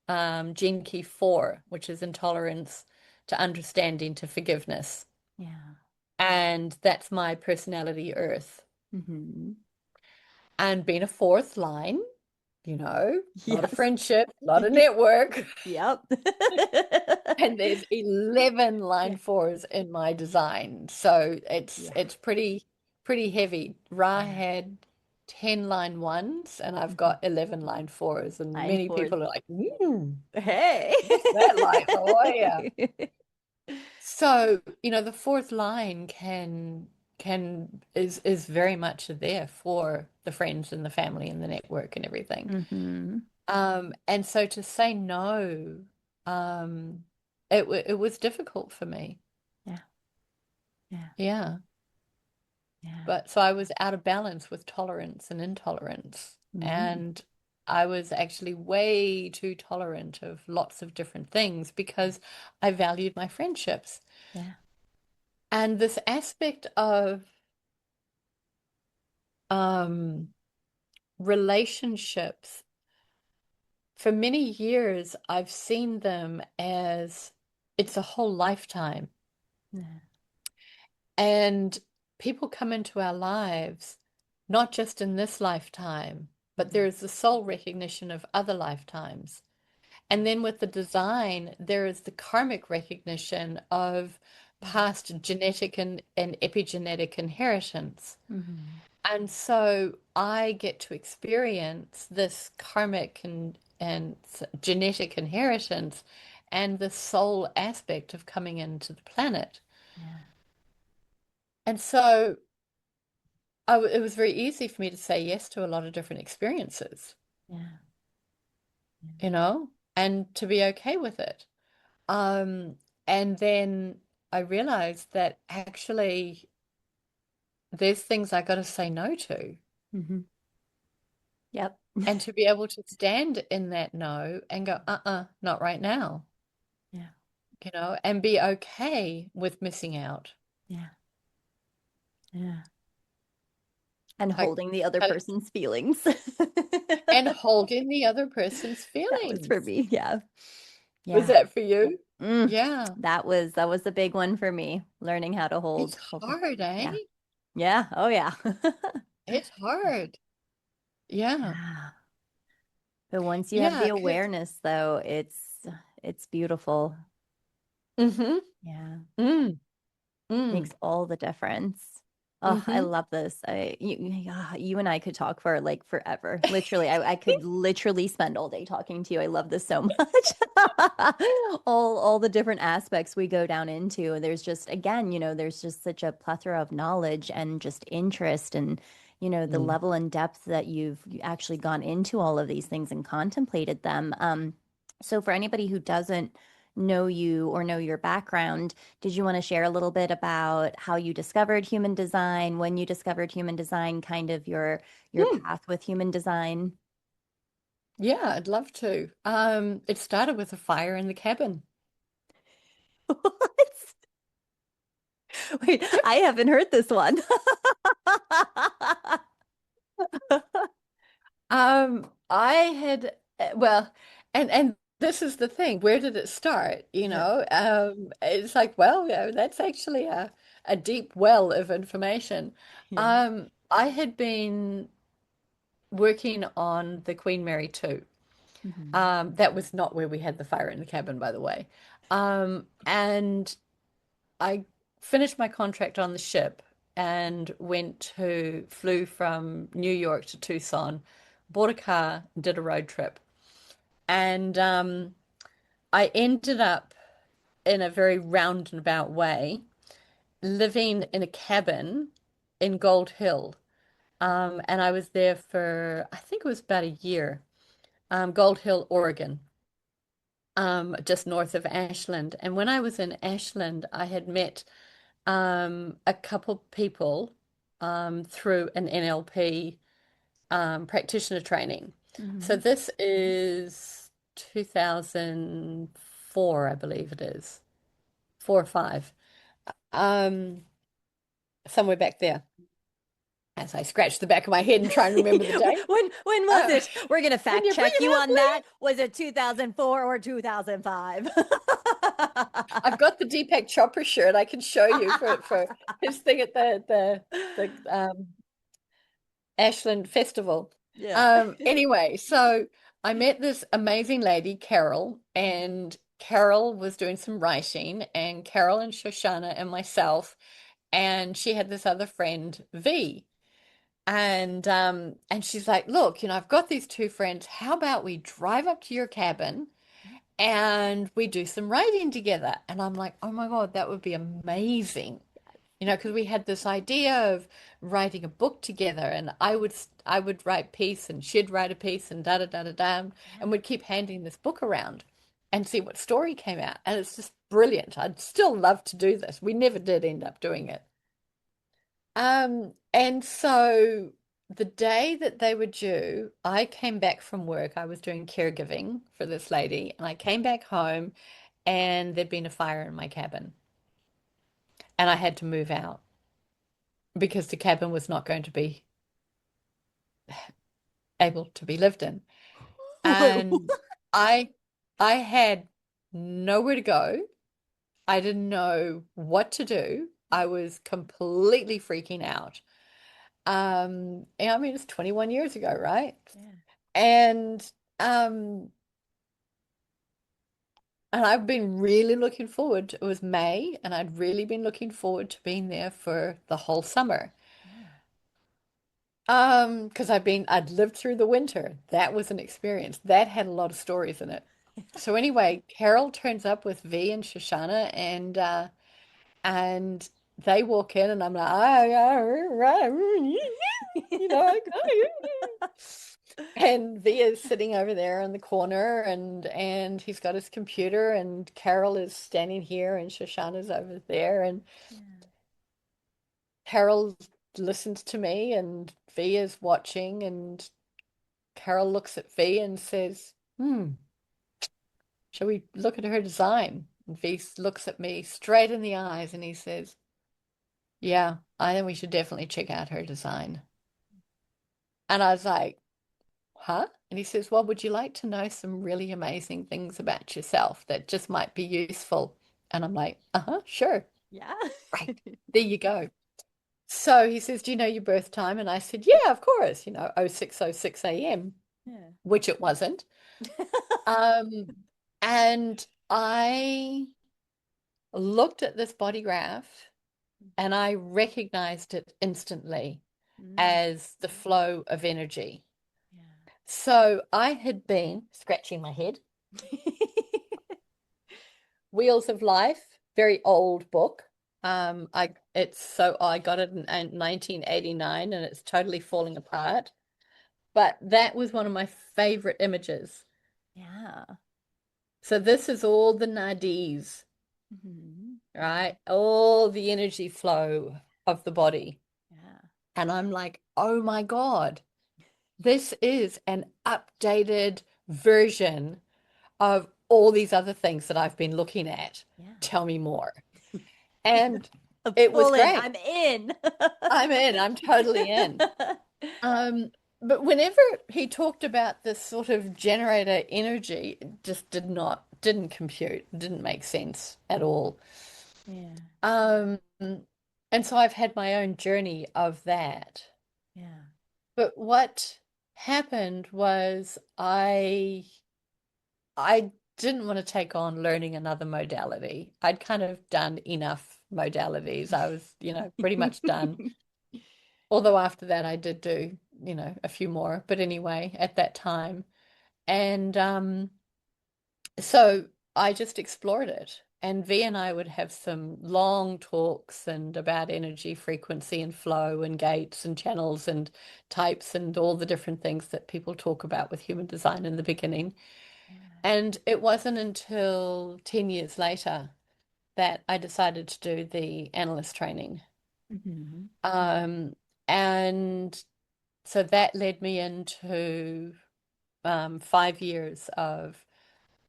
gene key 4, which is intolerance to understanding to forgiveness, Yeah. and that's my personality earth. Hmm. And being a fourth line, a lot of Yes. friendship, a lot of network. Yep. And there's 11 line Yeah. fours in my design. So it's Yeah. it's pretty heavy. Ra Yeah. had 10 line ones and I've Hmm. got 11 line fours. And Line many fours. people are like, Hey. what's that like? Oh yeah. So, the fourth line is very much there for the friends and the family and the network and everything. Hmm. And so to say no, um, it was difficult for me. Yeah. Yeah. Yeah. Yeah. But so I was out of balance with tolerance and intolerance. Mm. And I was actually way too tolerant of lots of different things because I valued my friendships. Yeah. And this aspect of um, relationships, for many years, I've seen them as it's a whole lifetime. Yeah. And people come into our lives, not just in this lifetime, but there Mhm. is the soul recognition of other lifetimes. And then with the design, there is the karmic recognition of Yeah. past genetic and epigenetic inheritance. Hmm. And so I get to experience this karmic and genetic inheritance and the soul aspect of coming into the planet. Yeah. And so it was very easy for me to say yes to a lot of different experiences, Yeah. and to be okay with it. Um, and then I realized that actually there's things I got to say no to. Hmm. Yep. And to be able to stand in that no and go, not right now, Yeah. and be okay with missing out. Yeah. Yeah. And Like, holding the other uh, person's feelings. and holding the other person's That was for feelings. me. Yeah. Was Yeah. that for you? Mm. Yeah. That was a big one for me, learning how to It's hold. hard, eh? Yeah. Yeah. Oh yeah. It's hard. Yeah. Yeah. But once you have the Yeah. 'Cause, awareness though, it's beautiful. mm-hmm. Yeah. Mm, Makes mm, all the difference. Oh, I mm-hmm. love this. You and I could talk for like forever. Literally, I could literally spend all day talking to you. I love this so much. All the different aspects we go down into. There's just again, there's just such a plethora of knowledge and just interest and the Mm. level and depth that you've actually gone into all of these things and contemplated them. So for anybody who doesn't know you or know your background, did you want to share a little bit about how you discovered human design, when you discovered human design, kind of your Mm. path with human design? Yeah, I'd love to. It started with a fire in the cabin. What? Wait, I haven't heard this one. I had well, and this is the thing. Where did it start? Yeah. It's like, well, that's actually a deep well of information. Yeah. I had been working on the Queen Mary 2. Hmm. That was not where we had the fire in the cabin, by the way. And I finished my contract on the ship and flew from New York to Tucson, bought a car, did a road trip. And I ended up in a very roundabout way living in a cabin in Gold Hill. And I was there for, I think it was about a year, Gold Hill, Oregon, just north of Ashland. And when I was in Ashland, I had met a couple people through an NLP practitioner training. So Hmm. this is 2004, I believe it is, 4 or 5, um, somewhere back there. As I scratch the back of my head and try and remember the date. When was Uh, it? We're gonna when fact you bring check it you up, on will you? that. Was it 2004 or 2005? I've got the Deepak Chopra shirt I can show you for his thing at the Ashland Festival. Yeah. Anyway, so I met this amazing lady, Carol, and Carol was doing some writing, and Carol and Shoshana and myself, and she had this other friend, V. And she's like, look, I've got these two friends. How about we drive up to your cabin and we do some writing together? And I'm like, oh my God, that would be amazing. Because we had this idea of writing a book together, and I would write a piece, and she'd write a piece, and da da da da da, and we'd keep handing this book around and see what story came out. And it's just brilliant. I'd still love to do this. We never did end up doing it. And so the day that they were due, I came back from work. I was doing caregiving for this lady, and I came back home, and there'd been a fire in my cabin, and I had to move out because the cabin was not going to be able to be lived in. And I I had nowhere to go. I didn't know what to do. I was completely freaking out. And I mean it's 21 years ago, right? Yeah. And um and I've been really looking forward it was May, and I'd really been looking forward to being there for the whole summer. Yeah. Because I'd lived through the winter. That was an experience. That had a lot of stories in it. So anyway, Carol turns up with V and Shoshana, and they walk in, and I'm like, I got it. And V is sitting over there in the corner, and he's got his computer, and Carol is standing here, and Shoshana's over there, and Yeah. Carol listens to me, and V is watching, and Carol looks at V and says, shall we look at her design? And V looks at me straight in the eyes, and he says, yeah, I think we should definitely check out her design. And I was like, huh? And he says, well, would you like to know some really amazing things about yourself that just might be useful? And I'm like, uh-huh, sure. Yeah. Right. There you go. So he says, do you know your birth time? And I said, yeah, of course, 06:06 a.m., Yeah. which it wasn't. Um, and I looked at this body graph, and I recognized it instantly Mm. as the flow of energy. Yeah. So I had been scratching my head. Wheels of Life, very old book. I got it in 1989, and it's totally falling apart. But that was one of my favorite images. Yeah. So this is all the nadis, Mhm. right? All the energy flow of the body. Yeah. And I'm like, oh my God, this is an updated version of all these other things that I've been looking at. Yeah. Tell me more. And It was Full in. great. I'm in. I'm in. I'm totally in. Um, but whenever he talked about this sort of generator energy, it just didn't compute, didn't make sense at all. Yeah. Um, and so I've had my own journey of that. Yeah. But what happened was I didn't want to take on learning another modality. I'd kind of done enough modalities. I was, pretty much done. Although after that I did do, a few more. But anyway, at that time. And so I just explored it. And V and I would have some long talks and about energy frequency and flow and gates and channels and types and all the different things that people talk about with human design in the beginning. And it wasn't until 10 years later that I decided to do the analyst training. Mhm. Um, and so that led me into 5 years of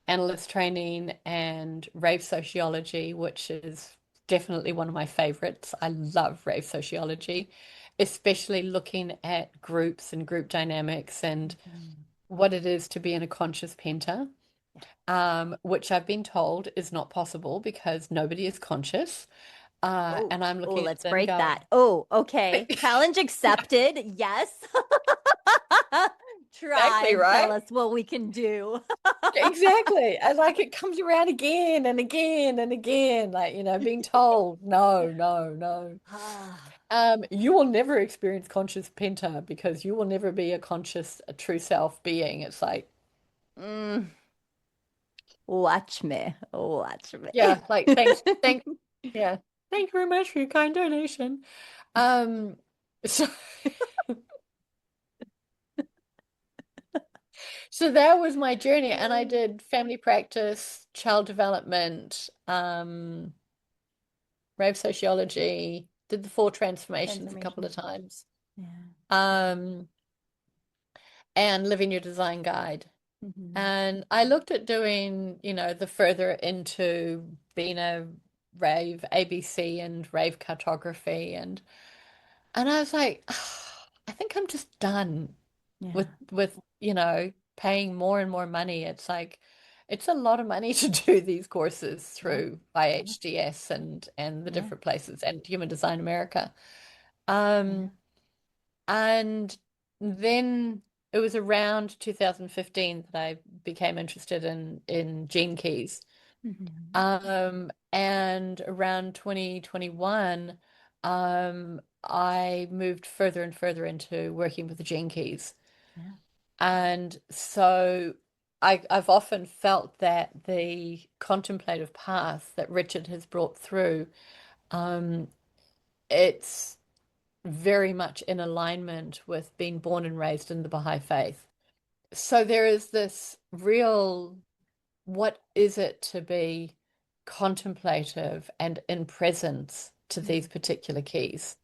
analyst training and rave sociology, which is definitely one of my favorites. I love rave sociology, especially looking at groups and group dynamics and Mhm. what it is to be in a conscious penta, which I've been told is not possible because nobody is conscious. Oh, And I'm oh, looking at let's them break going, that. Oh, okay. Challenge accepted. Yes. exactly Try. Tell right. us what we can do. Exactly. And like it comes around again and again and again, like, being told, no, no, no. Ah, You will never experience conscious penta because you will never be a conscious, a true self being. It's like, mm, watch me. Watch me. yeah, like thanks, yeah. Thank you very much for your kind donation. Um, so so that was my journey, and I did family practice, child development, rave sociology, did the four transformations a couple Transformation. of times. Yeah. Um, and Living Your Design Guide. Hmm. And I looked at doing, the further into being a rave ABC and rave cartography and I was like, I think I'm just done with Yeah. paying more and more money. It's like it's a lot of money to do these courses Yeah. through Yeah. IHDS and the Yeah. different places and Human Design America. Yeah. Um, and then it was around 2015 that I became interested in gene keys. Hmm. And around 2021, I moved further and further into working with the gene keys. Yeah. And so I've often felt that the contemplative path that Richard has brought through, um, it's very much in alignment with being born and raised in the Baha'i faith. So there is this real, what is it to be contemplative and in presence to these Mm. particular keys?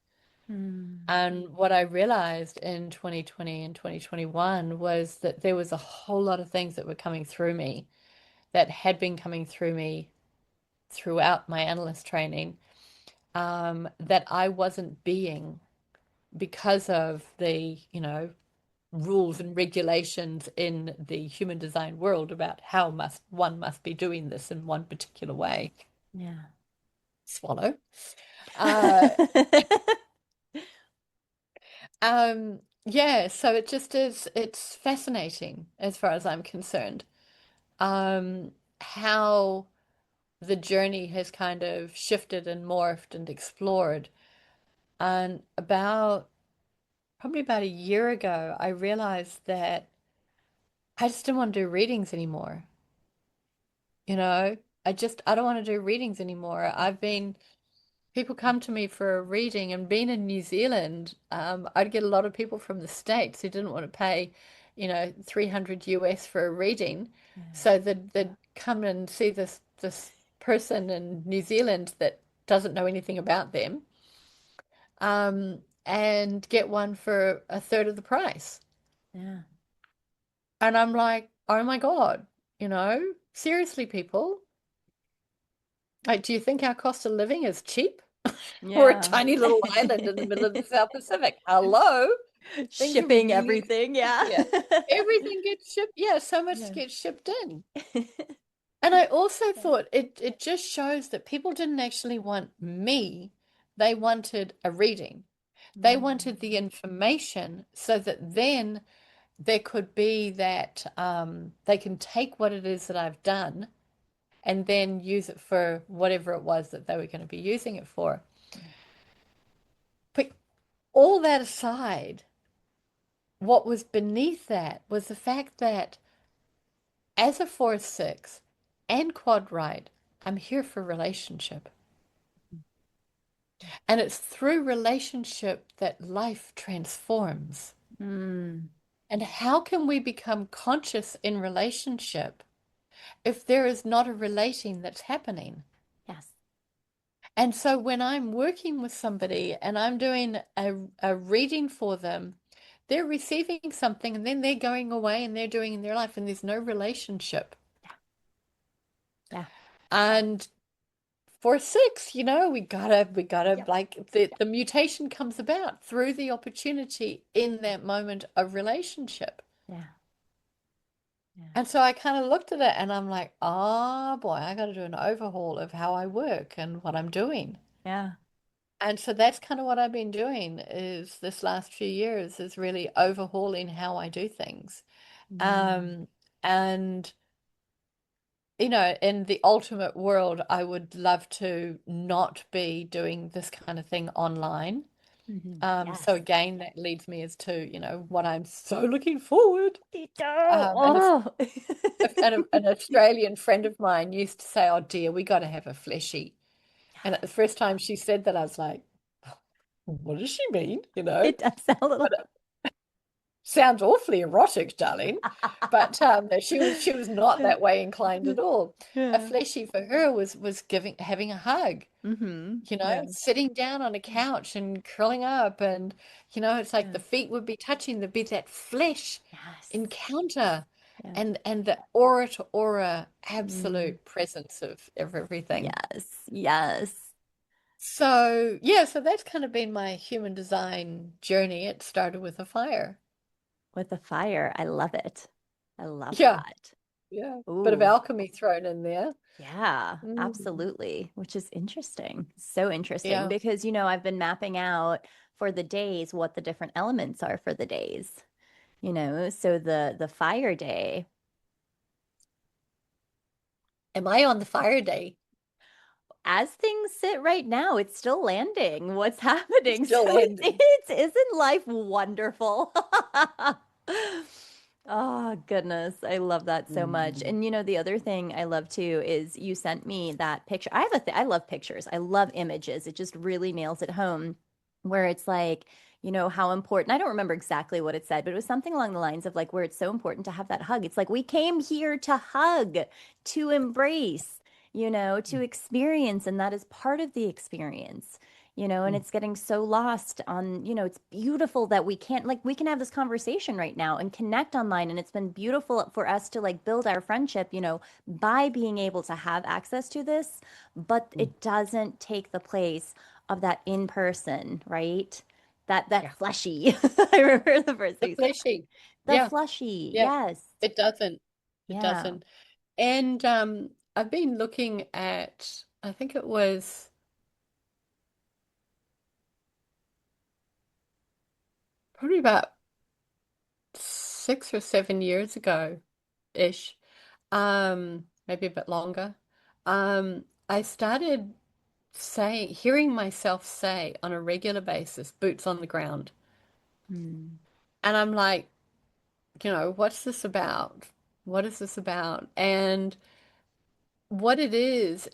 Mm. And what I realized in 2020 and 2021 was that there was a whole lot of things that were coming through me that had been coming through me throughout my analyst training, that I wasn't being because of the, rules and regulations in the human design world about how must be doing this in one particular way. Yeah. Swallow. Uh, yeah, so it just is, it's fascinating as far as I'm concerned. Um, how the journey has kind of shifted and morphed and explored. And probably about a year ago, I realized that I just didn't want to do readings anymore. You know, I don't want to do readings anymore. People come to me for a reading, and being in New Zealand, I'd get a lot of people from the States who didn't want to pay, 300 US for a reading. Yeah. So they'd come and see this person in New Zealand that doesn't know anything about them, and get one for a third of the price. Yeah. And I'm like, oh my God, seriously, people. Like, do you think our cost of living is cheap? We're a Yeah. tiny little island in the middle of the South Pacific. Hello, things are Shipping really everything. expensive Yeah. here. Everything gets shipped. Yeah, so much Yeah. gets shipped in. And I also Yeah. thought it just shows that people didn't actually want me. They wanted a reading. They wanted Mm. the information so that then there could be that they can take what it is that I've done and then use it for whatever it was that they were going to be using it for. But all that aside, what was beneath that was the fact that as a 4-6 and quad right, I'm here for relationship. And it's through relationship that life transforms. Mm. And how can we become conscious in relationship if there is not a relating that's happening? Yes. And so when I'm working with somebody and I'm doing a reading for them, they're receiving something and then they're going away and they're doing in their life and there's no relationship. Yeah. Yeah. And for six, we gotta Yep. like the mutation comes about through the opportunity in that moment of relationship. Yeah. Yeah. And so I kind of looked at it and I'm like, oh boy, I got to do an overhaul of how I work and what I'm doing. Yeah. And so that's kind of what I've been doing is this last few years is really overhauling how I do things. Mm. Um, and in the ultimate world, I would love to not be doing this kind of thing online. So Yes. again, that leads me as to, what I'm so looking forward. Tito. And Oh. an Australian friend of mine used to say, "Oh dear, we got to have a fleshy." And at the first time she said that, I was like, "What does she mean?" It does sound a little. But it sounds awfully erotic, darling. But she was not Yeah. that way inclined at all. A Yeah. fleshy for her was having a hug. Yeah. Sitting down on a couch and curling up, and it's like Yeah. the feet would be touching, there'd be that flesh Yes. encounter, Yeah. and the aura to aura Mm. absolute presence of everything. Yes. Yes. So yeah, so that's kind of been my human design journey. It started with a fire. With the fire. I love it. I love Yeah, that. yeah, bit of Ooh. alchemy thrown in there. Yeah, Mm, absolutely. Which is interesting. So interesting yeah. because, I've been mapping out for the days what the different elements are for the days. So the fire day, Am I on the fire day? as things sit right now, it's still landing. What's happening? So Still ending. isn't life wonderful? Oh, goodness. I love that so much. Mm, And the other thing I love too is you sent me that picture. I love pictures. I love images. It just really nails it home where it's like, how important. I don't remember exactly what it said, but it was something along the lines of like where it's so important to have that hug. It's like we came here to hug, to embrace, to experience, and that is part of the experience. And mm, it's getting so lost on, it's beautiful that we can't, like, we can have this conversation right now and connect online. And it's been beautiful for us to like build our friendship, by being able to have access to this, but mm. it doesn't take the place of that in person, right? That Yeah. fleshy. I remember the first The thing you said. fleshy. The Yeah. fleshy, Yeah. yes. It doesn't. It Yeah. doesn't. And I've been looking at, I think it was probably about 6 or 7 years ago ish, maybe a bit longer. I started hearing myself say on a regular basis, boots on the ground. Mm. And I'm like, what's this about? What is this about? And what it is,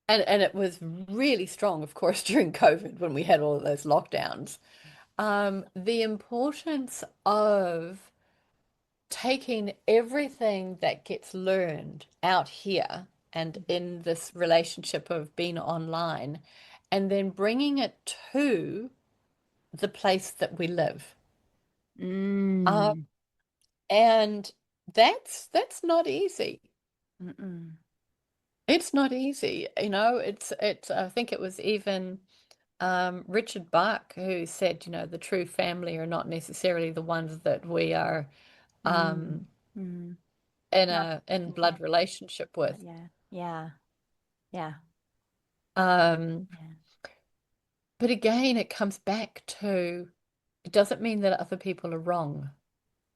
and it was really strong, of course, during COVID when we had all of those lockdowns. The importance of taking everything that gets learned out here and in this relationship of being online and then bringing it to the place that we live. Uh, Mm. and that's not easy. Mm-mm. It's not easy, it's I think it was even Richard Bach who said, the true family are not necessarily the ones that we are Mm, um mm. in Not, a in yeah, blood relationship with. yeah, yeah, yeah, Um, yeah, but again, it comes back to it doesn't mean that other people are wrong,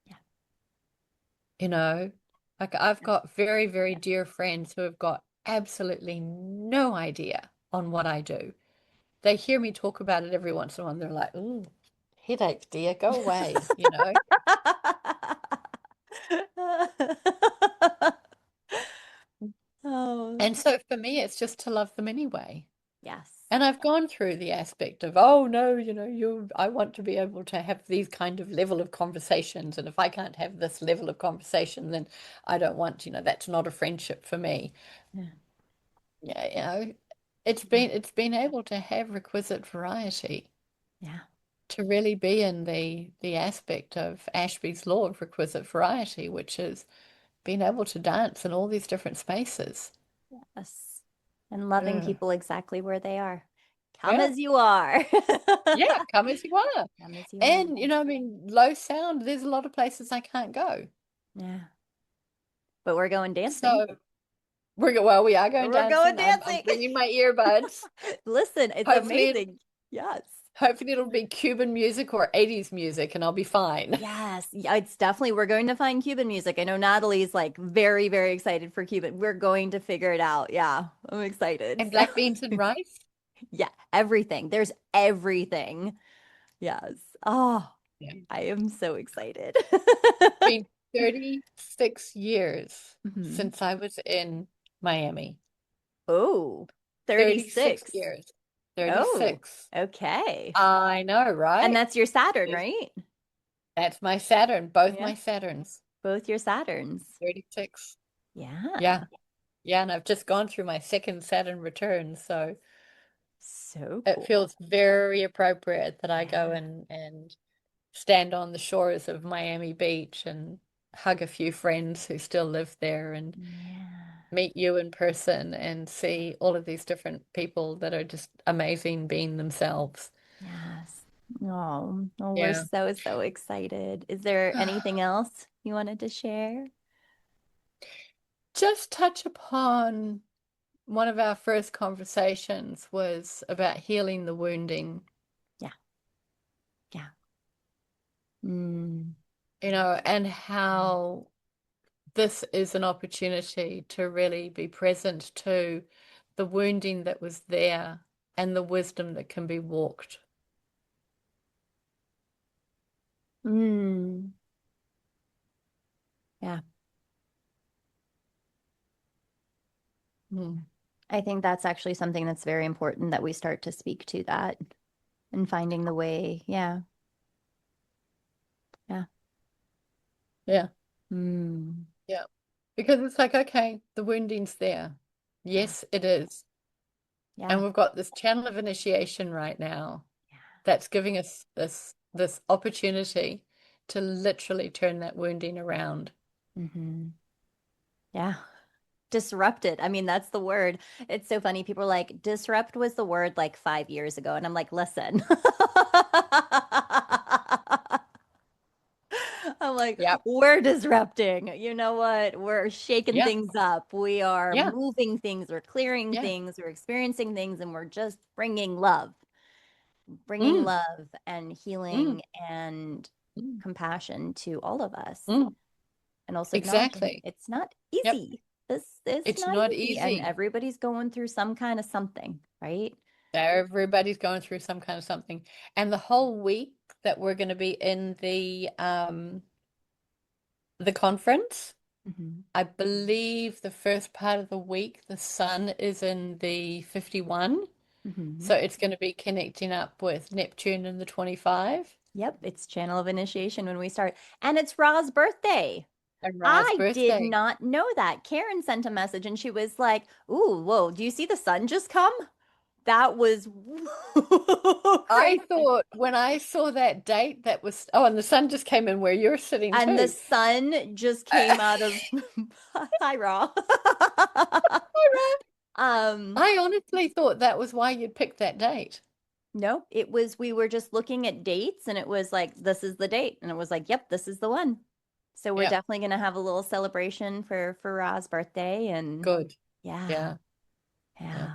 yeah, you know. Like I've yeah, got very, very dear friends who have got absolutely no idea on what I do. They hear me talk about it every once in a while, and they're like, "Ooh, headaches, dear, go away." Oh, And so for me, it's just to love them anyway. yes. And I've gone through the aspect of, oh no, I want to be able to have these kind of level of conversations. And if I can't have this level of conversation, then I don't want, that's not a friendship for me. Yeah, Yeah, yeah, it's been able to have requisite variety, yeah. to really be in the aspect of Ashby's law of requisite variety, which is being able to dance in all these different spaces. Yes. And loving Yeah. people exactly where they are. Come Yeah. as you are. Yeah, come as you are. Come as you are. And, I mean, low sound, there's a lot of places I can't go. Yeah. But we're going dancing. So we are going We're going dancing. I'm dancing. bringing my earbuds. Listen, it's Hopefully, amazing. Yes. hopefully it'll be Cuban music or 80s music and I'll be fine. Yes. Yeah, it's definitely, we're going to find Cuban music. I know Natalie's like very, very excited for Cuban. We're going to figure it out. Yeah. I'm excited. And So, black beans and rice. yeah, everything. There's everything. Yes. Oh, Yeah. I am so excited. Been 36 years Mhm. since I was in Miami. Oh, 36 36. years. Oh, 36. okay. I know, And right? that's your Saturn, Yes. right? That's my Saturn, both Yeah, my Saturns. both your Saturns. 36. Yeah, Yeah. Yeah, and I've just gone through my second Saturn return, so so it cool. feels very appropriate that I go Yeah, and stand on the shores of Miami Beach and hug a few friends who still live there and yeah, meet you in person and see all of these different people that are just amazing being themselves. yes. Oh, we're Yeah. so, so excited. Is there anything else you wanted to share? Just touch upon one of our first conversations was about healing the wounding, Yeah, yeah. Mm, and how this is an opportunity to really be present to the wounding that was there and the wisdom that can be walked. mm, yeah. Mm. I think that's actually something that's very important that we start to speak to that and finding the way. Yeah, yeah. Yeah, Mm, yeah. Because it's like, okay, the wounding's there. yeah, Yes, it is. yeah, And we've got this channel of initiation right now yeah. that's giving us this opportunity to literally turn that wounding around. Hmm. Yeah. Disrupted. I mean, that's the word. It's so funny. People are like, disrupt was the word like 5 years ago. And I'm like, listen. I'm like, Yep. we're disrupting. You know what? We're shaking Yeah. things up. We are Yeah. moving things. We're clearing Yeah. things. We're experiencing things. And we're just bringing Mm, love and mm, healing and mm, compassion to all of us. mm. And also acknowledging Exactly. it's not Yep. easy. This is It's not not easy. And easy. everybody's going through some kind of something, right? Everybody's going through some kind of something. And the whole week that we're going to be in the conference, Hmm. I believe the first part of the week the sun is in the 51. Hmm. So it's going to be connecting up with Neptune in the 25 Yep, it's channel of initiation when we start. And it's Ra's birthday. and Ra's I did birthday. not know that. Karen sent a message and she was like, "Ooh, whoa, do you see the sun just come?" That was I crazy. thought when I saw that date that was, oh, and the sun just came in where you're sitting And the too. sun just came out of Hi, Ra. Um, I honestly thought that was why you'd picked that date. no, it was we were just looking at dates and it was like this is the date and it was like, yep, this is the one. So we're Yeah, definitely gonna have a little celebration for Ra's birthday and good. yeah, Yeah, yeah.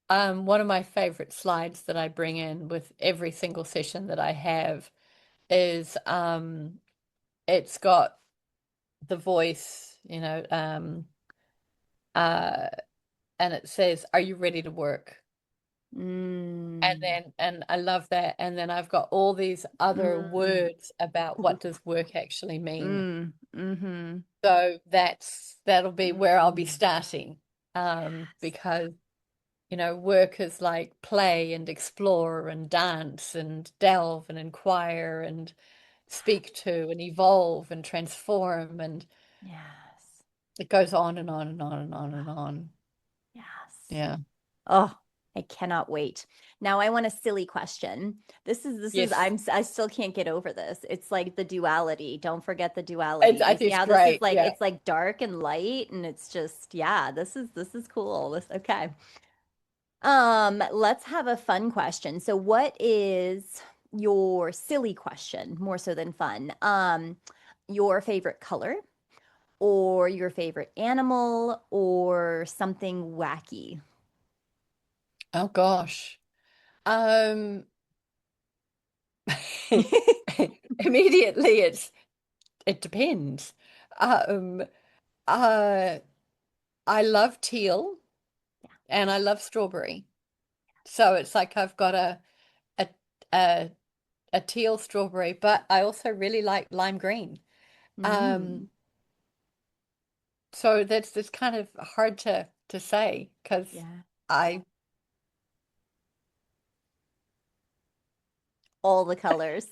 yeah. One of my favorite slides that I bring in with every single session that I have is it's got the voice, uh, and it says, "Are you ready to work?" Mm, And I love that. And then I've got all these other mm, words about what does work actually mean. mm-hmm. So that'll be where I'll be Mm. starting. Yes. Because work is like play and explore and dance and delve and inquire and speak to and evolve and transform, and Yes. it goes on and on and on and on and on. Yes. Yeah. Oh, I cannot wait. Now I want a silly question. Yes. I still can't get over this. It's like the duality. Don't forget the duality. It's Do I you see think it's how this is great. like Yeah. it's like dark and light and it's just yeah, this is cool. This okay. Let's have a fun question. So what is your silly question, more so than fun? Your favorite color or your favorite animal or something wacky? Oh gosh. Um Immediately it depends. Um uh I love teal and I love strawberry. So it's like I've got a a a teal strawberry, but I also really like lime green. Um Mm, so that's kind of hard to say because yeah. I All the colors.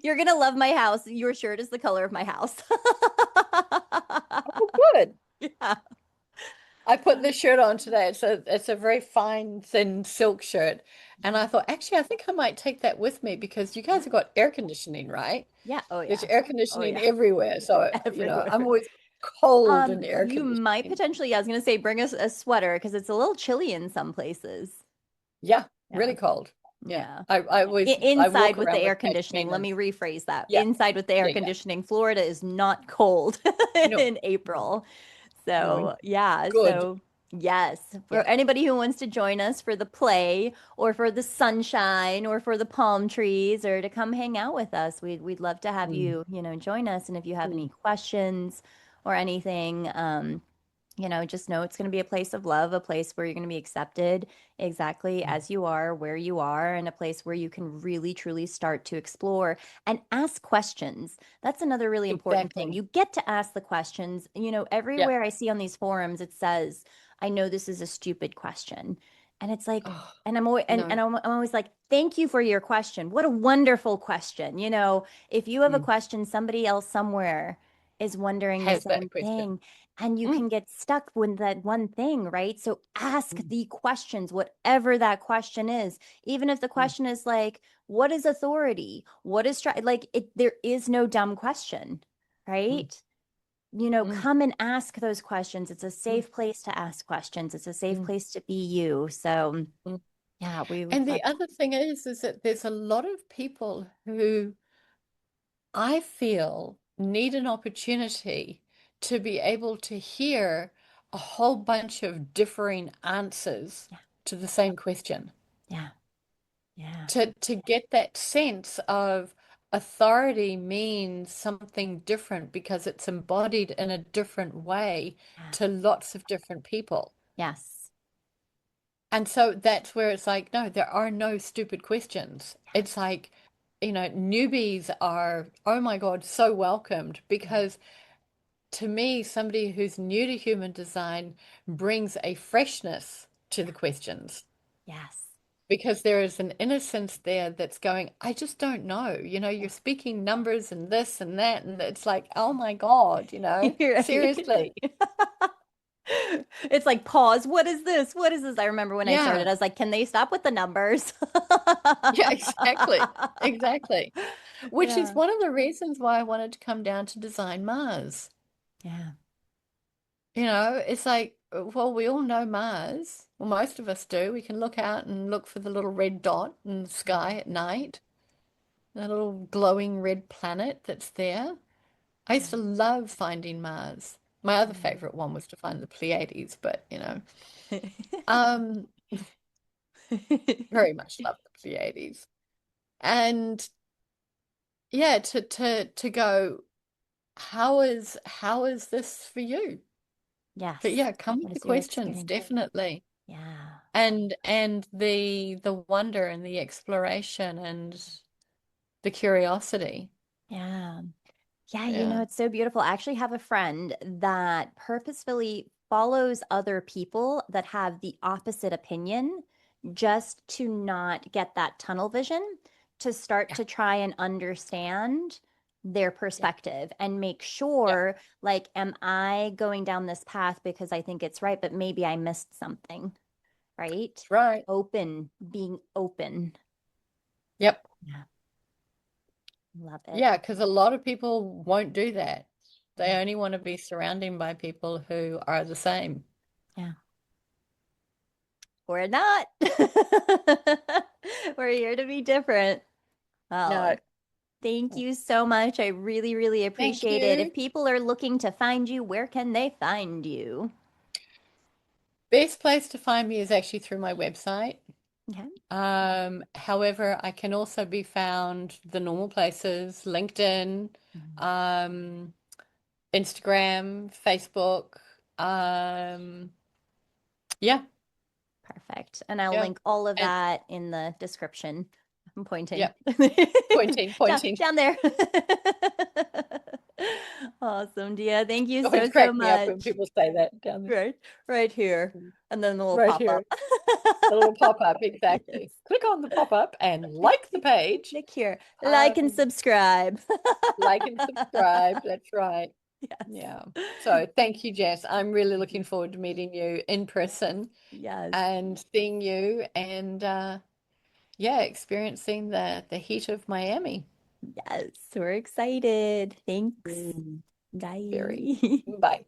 You're gonna love my house. Your shirt is the color of my house. oh good. Yeah. I put this shirt on today. It's a very fine, thin silk shirt. And Yeah. I thought, actually, I think I might take that with me because you guys Yeah. have got air conditioning, right? Yeah. Oh There's yeah. air Oh conditioning yeah. everywhere. So, I'm Everywhere. always cold in air You might conditioning. potentially, yeah, I was gonna say bring us a sweater because it's a little chilly in some places. Yeah, Yeah. really cold. Yeah. Yeah. I Inside walk with the around air with conditioning. Let pashminas. me rephrase that. Yeah, Inside with the air yeah, yeah. conditioning. Florida is not cold No, in no, April. no. So, yeah. Good. So, yes. For Yeah. anybody who wants to join us for the play or for the sunshine or for the palm trees or to come hang out with us, we'd love to have Mm, you, join us. And if you have any mm, questions or anything, just know it's going to be a place of love, a place where you're going to be accepted exactly mm. as you are, where you are, and a place where you can really, truly start to explore and ask questions. That's another really important thing. Exactly. You get to ask the questions. Yeah. Everywhere I see on these forums, it says, I know this is a stupid question. And it's like, Oh, and I'm always no. I'm always like, thank you for your question. What a wonderful question. If you have a Mm. question, somebody else somewhere is wondering the Has that same question. thing and you Mm, can get stuck with that one thing, right? So ask mm, the questions, whatever that question is. Even if the mm, question is like, what is authority? What is like there is no dumb question, mm, right? mm, Come and ask those questions. It's a mm, safe place to ask questions. It's a safe mm, place to be you. So mm. yeah, we would And love. the other thing is that there's a lot of people who I feel need an opportunity to be able to hear a whole bunch of differing answers Yeah, to the same question. yeah, yeah, To get that sense of authority means something different because it's embodied in a different way yeah, to lots of different people. yes, And so that's where it's like, no, there are no stupid questions. yeah, It's like, newbies are, oh my God, so welcomed yeah, because to me, somebody who's new to human design brings a freshness to the yeah, questions yes, because there is an innocence there that's going, I just don't know. yeah. You're speaking numbers and this and that. And it's like, oh my God, You're right. seriously. It's like pause. What is this? What is this? I remember when I started, Yeah. I was like, can they stop with the numbers? Yeah, exactly. Exactly. Which is Yeah. one of the reasons why I wanted to come down to Design Mars. Yeah. it's like, well, we all know Mars. Well, most of us do. We can look out and look for the little red dot in the sky at night, the little glowing red planet that's there. I used to love finding Mars. My other favorite one was to find the Pleiades, but um, very much love the Pleiades. And yeah, to go, how is this for you? But Yes. yeah, come with What the is your questions, experience? definitely. Yeah. And the wonder and the exploration and the curiosity. Yeah. Yeah, Yeah. it's so beautiful. I actually have a friend that purposefully follows other people that have the opposite opinion just to not get that tunnel vision, to start Yeah. to try and understand their Yeah. perspective and make Yeah. sure, like, am I going down this path because I think it's right, but maybe I missed something, right? That's right. Being open. Yep. Yeah, love it. Yeah, because a lot of people won't do that. They Yeah. only want to be surrounded by people who are the same. Yeah. We're not. We're here to be different. No. Well, thank you so much. I really, really Thank appreciate it. If you. people are looking to find you, where can they find you? Best place to find me is actually through my website. Okay. However, I can also be found the normal places, LinkedIn, Mhm. um, Instagram, Facebook. Yeah, Perfect. And I'll yeah, link all of and that in the description. I'm pointing yeah, pointing, down, pointing. down there. Awesome, Dia. Thank you so, Always so crack me up when much. people say that down there. Right, right here. And then the little Right pop here, up. the little pop-up, Yes. exactly. Click on the pop-up and like the page. Click here. Like and Um, subscribe. like and subscribe. That's right. Yes. Yeah. So thank you, Jess. I'm really looking forward to meeting you in person Yes. and seeing you and yeah, experiencing the heat of Miami. Yes. We're excited. Thanks. Mm, very. Bye. Bye.